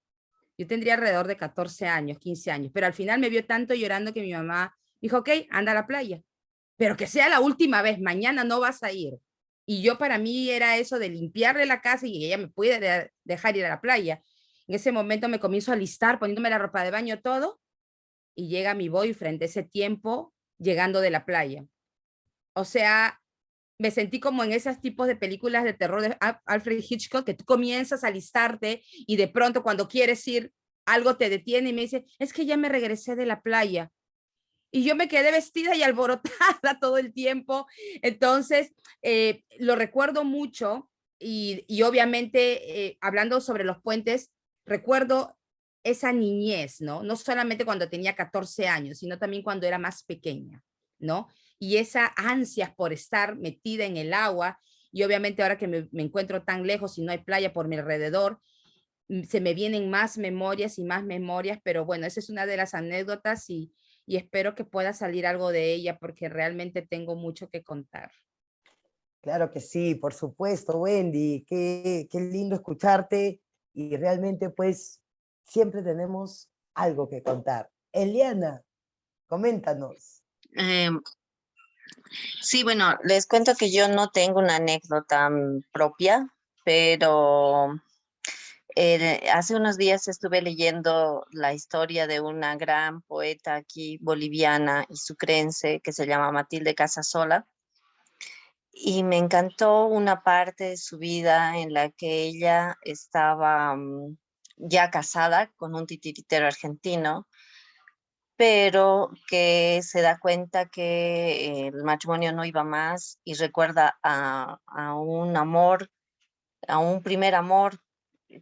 Yo tendría alrededor de 14 años, 15 años, pero al final me vio tanto llorando que mi mamá dijo, ok, anda a la playa, pero que sea la última vez, mañana no vas a ir. Y yo para mí era eso de limpiarle la casa y ella me puede dejar ir a la playa. En ese momento me comienzo a alistar, poniéndome la ropa de baño, todo, y llega mi boyfriend ese tiempo llegando de la playa. O sea, me sentí como en esos tipos de películas de terror de Alfred Hitchcock, que tú comienzas a alistarte y de pronto cuando quieres ir, algo te detiene y me dice, es que ya me regresé de la playa. Y yo me quedé vestida y alborotada todo el tiempo. Entonces, lo recuerdo mucho y obviamente, hablando sobre los puentes, recuerdo esa niñez, ¿no? No solamente cuando tenía 14 años, sino también cuando era más pequeña, ¿no? Y esa ansias por estar metida en el agua y obviamente ahora que me encuentro tan lejos y no hay playa por mi alrededor, se me vienen más memorias, pero bueno, esa es una de las anécdotas y espero que pueda salir algo de ella porque realmente tengo mucho que contar. Claro que sí, por supuesto, Wendy. Qué lindo escucharte y realmente pues siempre tenemos algo que contar. Eliana, coméntanos. Sí, bueno, les cuento que yo no tengo una anécdota propia, pero hace unos días estuve leyendo la historia de una gran poeta aquí boliviana y sucrense que se llama Matilde Casasola. Y me encantó una parte de su vida en la que ella estaba ya casada con un titiritero argentino, pero que se da cuenta que el matrimonio no iba más y recuerda a un amor, a un primer amor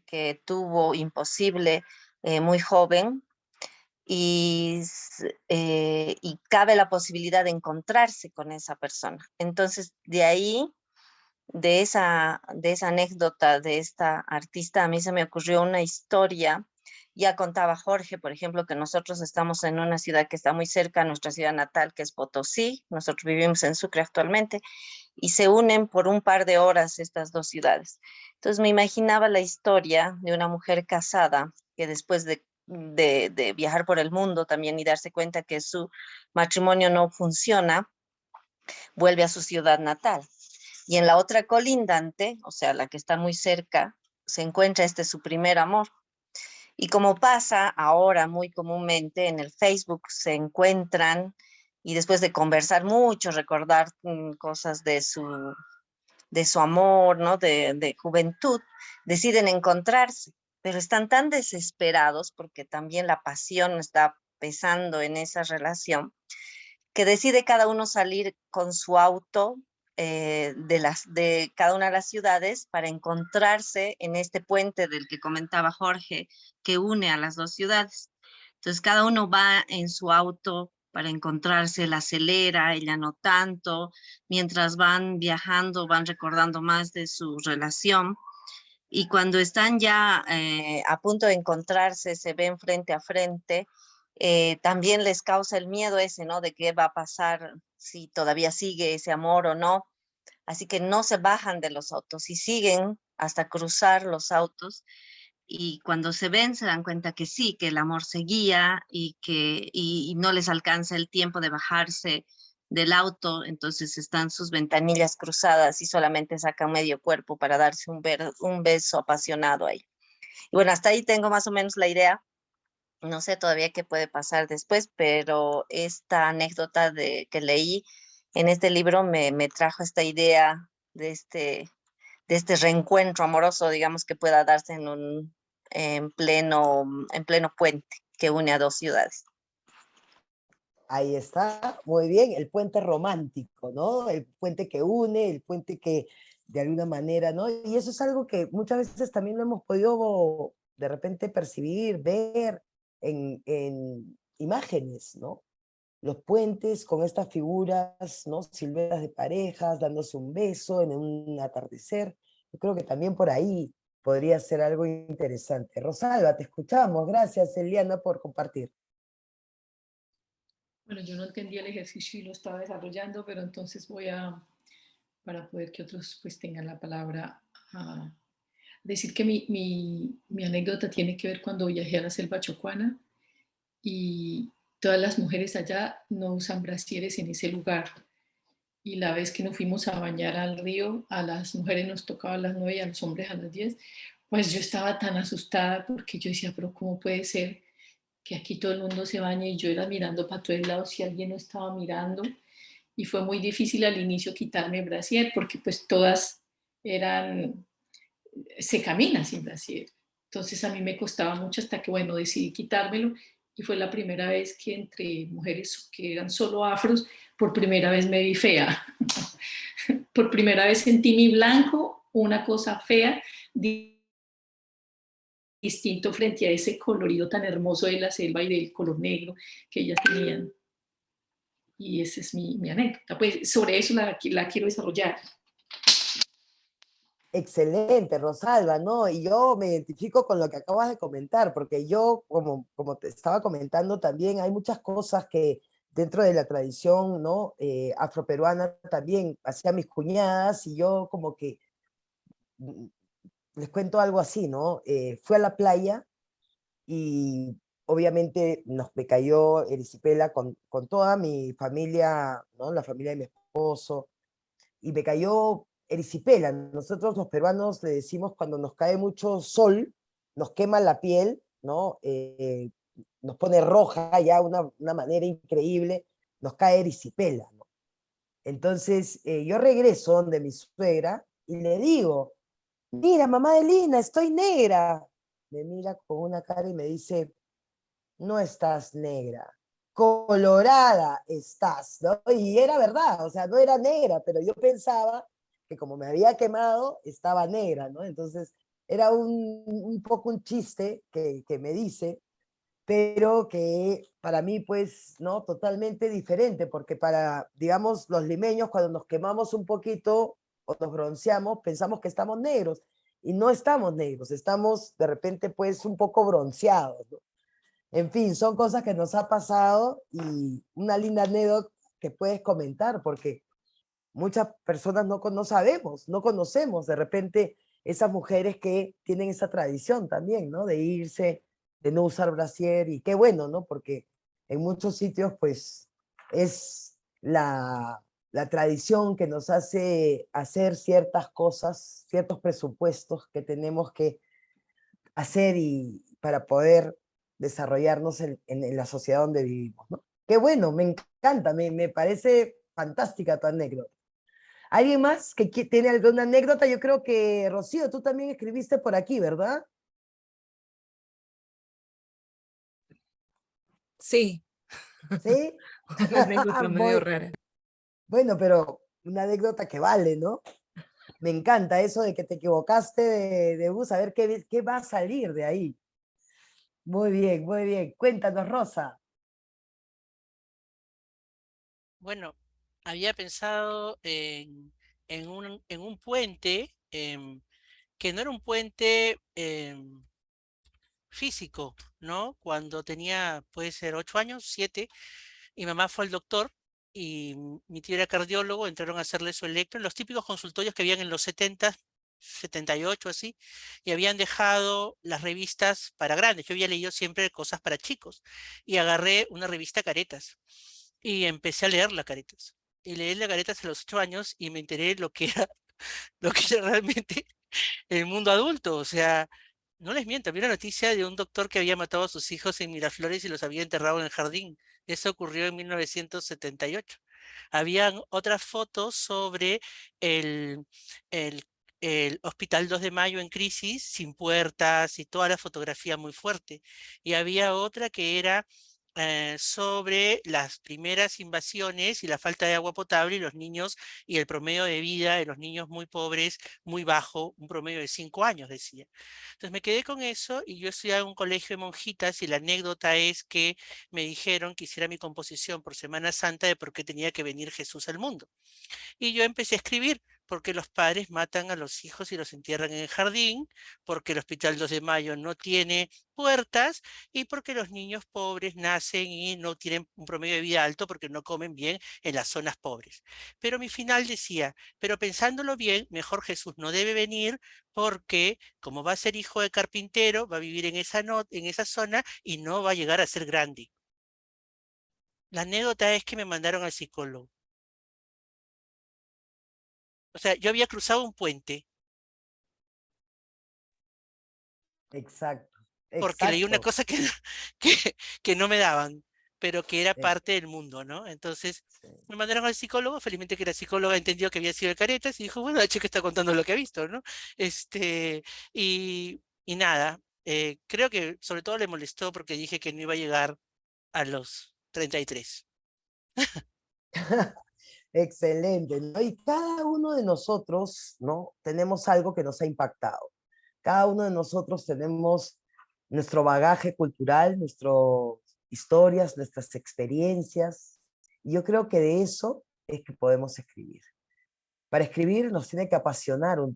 que tuvo imposible muy joven y cabe la posibilidad de encontrarse con esa persona. Entonces, de ahí, de esa anécdota de esta artista, a mí se me ocurrió una historia. Ya contaba Jorge, por ejemplo, que nosotros estamos en una ciudad que está muy cerca a nuestra ciudad natal, que es Potosí. Nosotros vivimos en Sucre actualmente y se unen por un par de horas estas dos ciudades. Entonces me imaginaba la historia de una mujer casada que después de viajar por el mundo también y darse cuenta que su matrimonio no funciona, vuelve a su ciudad natal. Y en la otra colindante, o sea, la que está muy cerca, se encuentra su primer amor. Y como pasa ahora muy comúnmente en el Facebook, se encuentran y después de conversar mucho, recordar cosas de su amor, ¿no? De juventud, deciden encontrarse, pero están tan desesperados porque también la pasión está pesando en esa relación, que decide cada uno salir con su auto de cada una de las ciudades para encontrarse en este puente del que comentaba Jorge, que une a las dos ciudades. Entonces cada uno va en su auto para encontrarse, él acelera, ella no tanto, mientras van viajando van recordando más de su relación. Y cuando están ya a punto de encontrarse, se ven frente a frente, también les causa el miedo ese, ¿no? De qué va a pasar, si todavía sigue ese amor o no. Así que no se bajan de los autos y siguen hasta cruzar los autos. Y cuando se ven, se dan cuenta que sí, que el amor seguía y no les alcanza el tiempo de bajarse del auto, entonces están sus ventanillas cruzadas y solamente sacan medio cuerpo para darse un beso apasionado ahí. Y bueno, hasta ahí tengo más o menos la idea. No sé todavía qué puede pasar después, pero esta anécdota que leí en este libro me trajo esta idea de este reencuentro amoroso, digamos, que pueda darse en pleno puente que une a dos ciudades. Ahí está, muy bien, el puente romántico, ¿no? El puente que une, el puente que de alguna manera, ¿no? Y eso es algo que muchas veces también lo hemos podido de repente percibir, ver en imágenes, ¿no? Los puentes con estas figuras, ¿no? Siluetas de parejas, dándose un beso en un atardecer. Yo creo que también por ahí podría ser algo interesante. Rosalba, te escuchamos. Gracias, Eliana, por compartir. Bueno, yo no entendía el ejercicio y lo estaba desarrollando, pero entonces para poder que otros pues tengan la palabra, a decir que mi anécdota tiene que ver cuando viajé a la selva chocuana y todas las mujeres allá no usan brasieres en ese lugar. Y la vez que nos fuimos a bañar al río, a las mujeres nos tocaba a las 9 y a los hombres a las 10, pues yo estaba tan asustada porque yo decía, pero ¿cómo puede ser que aquí todo el mundo se bañe? Y yo era mirando para todos lados si alguien no estaba mirando. Y fue muy difícil al inicio quitarme el brasier porque pues todas se camina sin brasier. Entonces a mí me costaba mucho hasta que, bueno, decidí quitármelo y fue la primera vez que entre mujeres que eran solo afros, por primera vez me vi fea. Por primera vez sentí mi blanco, una cosa fea, distinto frente a ese colorido tan hermoso de la selva y del color negro que ellas tenían. Y esa es mi anécdota. Pues sobre eso la quiero desarrollar. Excelente, Rosalba, ¿no? Y yo me identifico con lo que acabas de comentar, porque yo, como te estaba comentando también, hay muchas cosas que dentro de la tradición, ¿no? Afroperuana también hacían mis cuñadas y yo como que, les cuento algo así, ¿no? Fui a la playa y obviamente me cayó erisipela con toda mi familia, ¿no? La familia de mi esposo, y me cayó erisipela. Nosotros los peruanos le decimos cuando nos cae mucho sol, nos quema la piel, ¿no? Nos pone roja ya una manera increíble, nos cae erisipela, ¿no? Entonces yo regreso donde mi suegra y le digo, mira, mamá de Lina, estoy negra. Me mira con una cara y me dice, no estás negra, colorada estás, ¿no? Y era verdad, o sea, no era negra, pero yo pensaba que como me había quemado, estaba negra, ¿no? Entonces, era un poco un chiste que me dice, pero que para mí, pues, ¿no? Totalmente diferente, porque para, digamos, los limeños, cuando nos quemamos un poquito o nos bronceamos, pensamos que estamos negros, y no estamos negros, estamos de repente, pues, un poco bronceados, ¿no? En fin, son cosas que nos ha pasado y una linda anécdota que puedes comentar, porque muchas personas no sabemos, no conocemos de repente esas mujeres que tienen esa tradición también, ¿no? De irse, de no usar brasier, y qué bueno, ¿no? Porque en muchos sitios, pues, es la tradición que nos hace hacer ciertas cosas, ciertos presupuestos que tenemos que hacer y para poder desarrollarnos en la sociedad donde vivimos, ¿no? Qué bueno, me encanta, me parece fantástica tu anécdota. ¿Alguien más que tiene alguna anécdota? Yo creo que, Rocío, tú también escribiste por aquí, ¿verdad? Sí. ¿Sí? Una anécdota medio rara. Bueno, pero una anécdota que vale, ¿no? Me encanta eso de que te equivocaste de bus, a ver qué va a salir de ahí. Muy bien, muy bien. Cuéntanos, Rosa. Bueno, había pensado en un puente, que no era un puente físico, ¿no? Cuando tenía, puede ser 8 años, 7, mi mamá fue al doctor y mi tío era cardiólogo, entraron a hacerle su electro en los típicos consultorios que habían en los 70, 78 así, y habían dejado las revistas para grandes. Yo había leído siempre cosas para chicos y agarré una revista Caretas y empecé a leer la Caretas. Y leí la Caretas a los 8 años y me enteré lo que era, lo que era realmente el mundo adulto. O sea, no les miento, vi una noticia de un doctor que había matado a sus hijos en Miraflores y los había enterrado en el jardín. Eso ocurrió en 1978. Habían otras fotos sobre el, el, el Hospital 2 de Mayo en crisis, sin puertas y toda la fotografía muy fuerte. Y había otra que era sobre las primeras invasiones y la falta de agua potable y los niños y el promedio de vida de los niños muy pobres, muy bajo, un promedio de 5 años, decía. Entonces me quedé con eso y yo estudiaba en un colegio de monjitas y la anécdota es que me dijeron que hiciera mi composición por Semana Santa de por qué tenía que venir Jesús al mundo. Y yo empecé a escribir porque los padres matan a los hijos y los entierran en el jardín, porque el Hospital 2 de Mayo no tiene puertas y porque los niños pobres nacen y no tienen un promedio de vida alto porque no comen bien en las zonas pobres. Pero mi final decía, pero pensándolo bien, mejor Jesús no debe venir porque como va a ser hijo de carpintero, va a vivir en esa zona y no va a llegar a ser grande. La anécdota es que me mandaron al psicólogo. O sea, yo había cruzado un puente Exacto, porque leí una exacto. cosa que no me daban, pero que era Eh, parte del mundo, ¿no? Entonces sí. me mandaron al psicólogo, felizmente que la psicóloga entendió que había sido de Caretas y dijo, bueno, la chica está contando lo que ha visto, ¿no? Este, y nada, creo que sobre todo le molestó porque dije que no iba a llegar a los 33. Excelente, ¿no? Y cada uno de nosotros, ¿no? Tenemos algo que nos ha impactado. Cada uno de nosotros tenemos nuestro bagaje cultural, nuestras historias, nuestras experiencias. Y yo creo que de eso es que podemos escribir. Para escribir nos tiene que apasionar un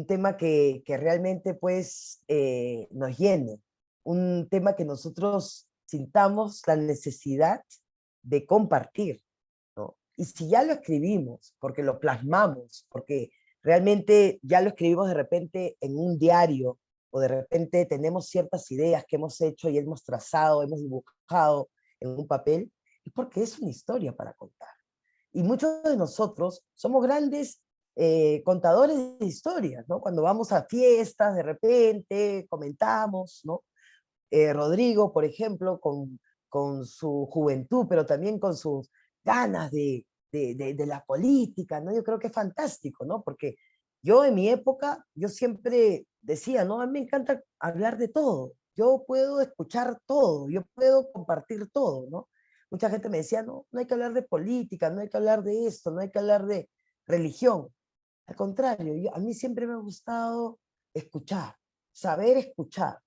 tema que realmente pues nos llene, un tema que nosotros sintamos la necesidad de compartir, ¿no? Y si ya lo escribimos, porque lo plasmamos, porque realmente ya lo escribimos de repente en un diario, o de repente tenemos ciertas ideas que hemos hecho y hemos trazado, hemos dibujado en un papel, es porque es una historia para contar. Y muchos de nosotros somos grandes contadores de historias, ¿no? Cuando vamos a fiestas, de repente comentamos, ¿no? Rodrigo, por ejemplo, con su juventud, pero también con sus ganas de la política, ¿no? Yo creo que es fantástico, ¿no? Porque yo en mi época, yo siempre decía, ¿no? A mí me encanta hablar de todo, yo puedo escuchar todo, yo puedo compartir todo, ¿no? Mucha gente me decía, no, no hay que hablar de política, no hay que hablar de esto, no hay que hablar de religión. Al contrario, a mí siempre me ha gustado escuchar, saber escuchar,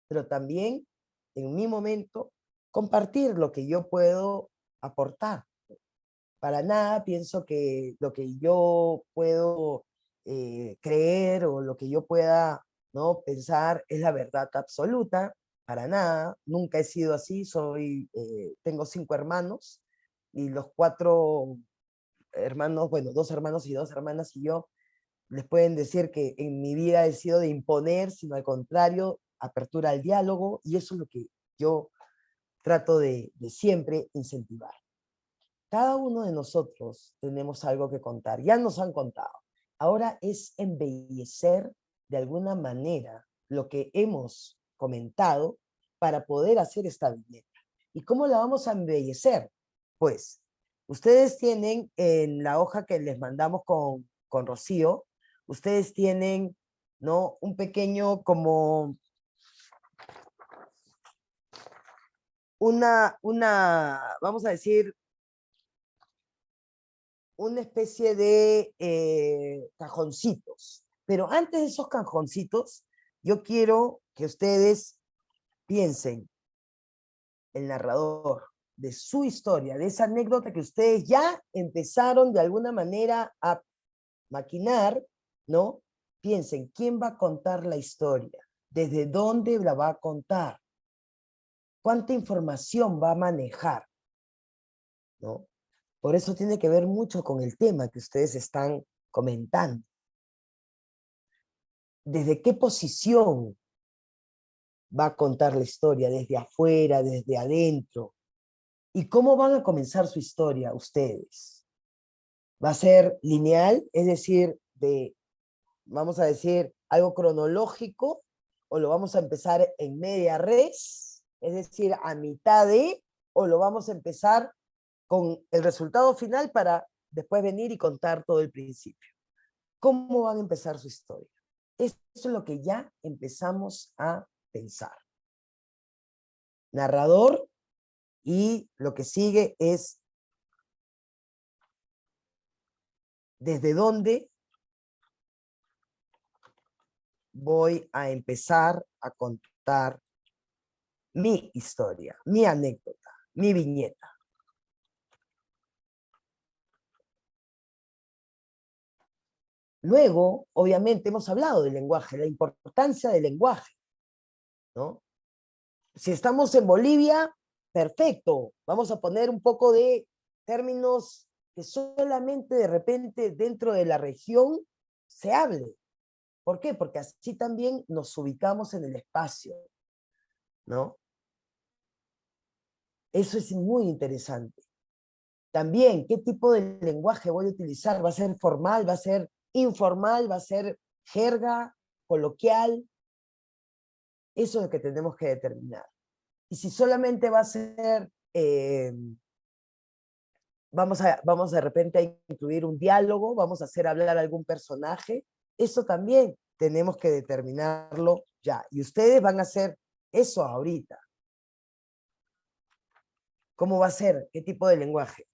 pero también en mi momento compartir lo que yo puedo aportar. Para nada pienso que lo que yo puedo creer o lo que yo pueda, ¿no?, pensar es la verdad absoluta. Para nada, nunca he sido así. Tengo 5 hermanos y los 4 hermanos, bueno, 2 hermanos y 2 hermanas y yo, les pueden decir que en mi vida he sido de imponer, sino al contrario, apertura al diálogo, y eso es lo que yo trato de siempre incentivar. Cada uno de nosotros tenemos algo que contar, ya nos han contado. Ahora es embellecer de alguna manera lo que hemos comentado para poder hacer esta viñeta. ¿Y cómo la vamos a embellecer? Pues ustedes tienen en la hoja que les mandamos con Rocío, ustedes tienen, ¿no?, un pequeño como vamos a decir, una especie de cajoncitos. Pero antes de esos cajoncitos, yo quiero que ustedes piensen el narrador de su historia, de esa anécdota que ustedes ya empezaron de alguna manera a maquinar, ¿no? Piensen, ¿quién va a contar la historia? ¿Desde dónde la va a contar? ¿Cuánta información va a manejar? ¿No? Por eso tiene que ver mucho con el tema que ustedes están comentando. ¿Desde qué posición va a contar la historia? ¿Desde afuera, desde adentro? ¿Y cómo van a comenzar su historia ustedes? ¿Va a ser lineal? Es decir, vamos a decir, algo cronológico, o lo vamos a empezar en media res, es decir, a mitad de, o lo vamos a empezar con el resultado final para después venir y contar todo el principio. ¿Cómo van a empezar su historia? Eso es lo que ya empezamos a pensar. Narrador, y lo que sigue es desde dónde voy a empezar a contar mi historia, mi anécdota, mi viñeta. Luego, obviamente, hemos hablado del lenguaje, la importancia del lenguaje, ¿no? Si estamos en Bolivia, perfecto, vamos a poner un poco de términos que solamente de repente dentro de la región se hable. ¿Por qué? Porque así también nos ubicamos en el espacio, ¿no? Eso es muy interesante. También, ¿qué tipo de lenguaje voy a utilizar? ¿Va a ser formal? ¿Va a ser informal? ¿Va a ser jerga? ¿Coloquial? Eso es lo que tenemos que determinar. Y si solamente va a ser, vamos de repente a incluir un diálogo, vamos a hacer hablar a algún personaje, eso también tenemos que determinarlo ya. Y ustedes van a hacer eso ahorita. ¿Cómo va a ser? ¿Qué tipo de lenguaje?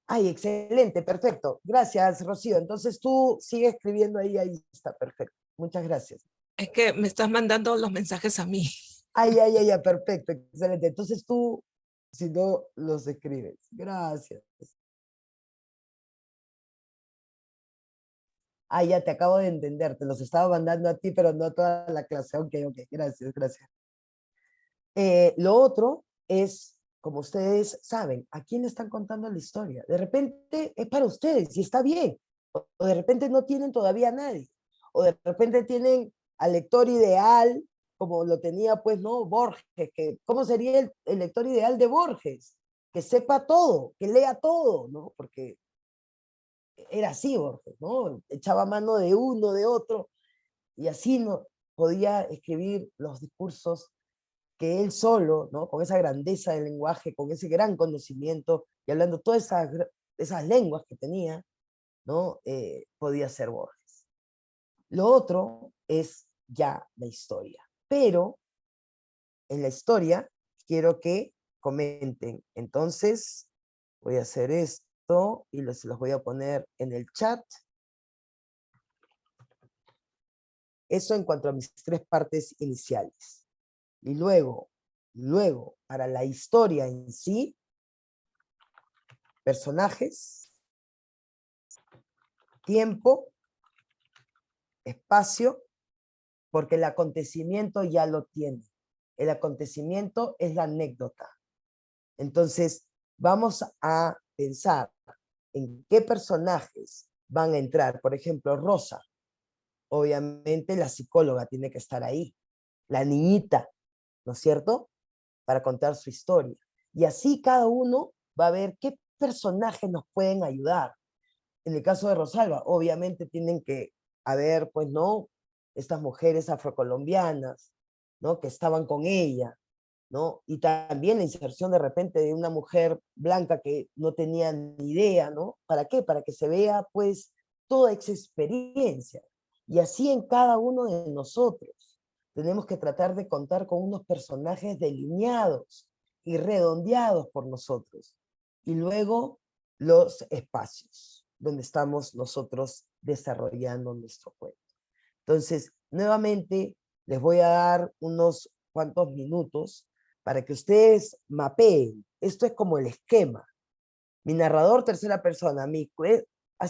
Ay, excelente, perfecto. Gracias, Rocío. Entonces tú sigue escribiendo ahí está, perfecto. Muchas gracias. Es que me estás mandando los mensajes a mí. Ay, perfecto, excelente. Entonces tú, si no, los escribes. Gracias. Ah, ya te acabo de entender. Te los estaba mandando a ti, pero no a toda la clase. Ok, gracias, gracias. Lo otro es, como ustedes saben, ¿a quién están contando la historia? De repente es para ustedes y está bien. O de repente no tienen todavía a nadie. O de repente tienen al lector ideal, como lo tenía, pues, ¿no? Borges. ¿Cómo sería el lector ideal de Borges? Que sepa todo, que lea todo, ¿no? Porque era así Borges, ¿no? Echaba mano de uno, de otro, y así no podía escribir los discursos que él solo, ¿no? Con esa grandeza del lenguaje, con ese gran conocimiento, y hablando todas esas lenguas que tenía, ¿no? Podía ser Borges. Lo otro es ya la historia. Pero en la historia quiero que comenten. Entonces voy a hacer esto y los voy a poner en el chat. Eso en cuanto a mis tres partes iniciales. Y luego, para la historia en sí, personajes, tiempo, espacio, porque el acontecimiento ya lo tiene. El acontecimiento es la anécdota. Entonces, vamos a pensar en qué personajes van a entrar. Por ejemplo, Rosa. Obviamente la psicóloga tiene que estar ahí. La niñita, ¿no es cierto? Para contar su historia. Y así cada uno va a ver qué personajes nos pueden ayudar. En el caso de Rosalba, obviamente tienen que haber, pues, ¿no? Estas mujeres afrocolombianas, ¿no? Que estaban con ella, ¿no? Y también la inserción de repente de una mujer blanca que no tenía ni idea, ¿no? ¿Para qué? Para que se vea, pues, toda esa experiencia. Y así en cada uno de nosotros tenemos que tratar de contar con unos personajes delineados y redondeados por nosotros. Y luego los espacios donde estamos nosotros desarrollando nuestro cuento. Entonces, nuevamente, les voy a dar unos cuantos minutos para que ustedes mapeen. Esto es como el esquema. Mi narrador, tercera persona, mi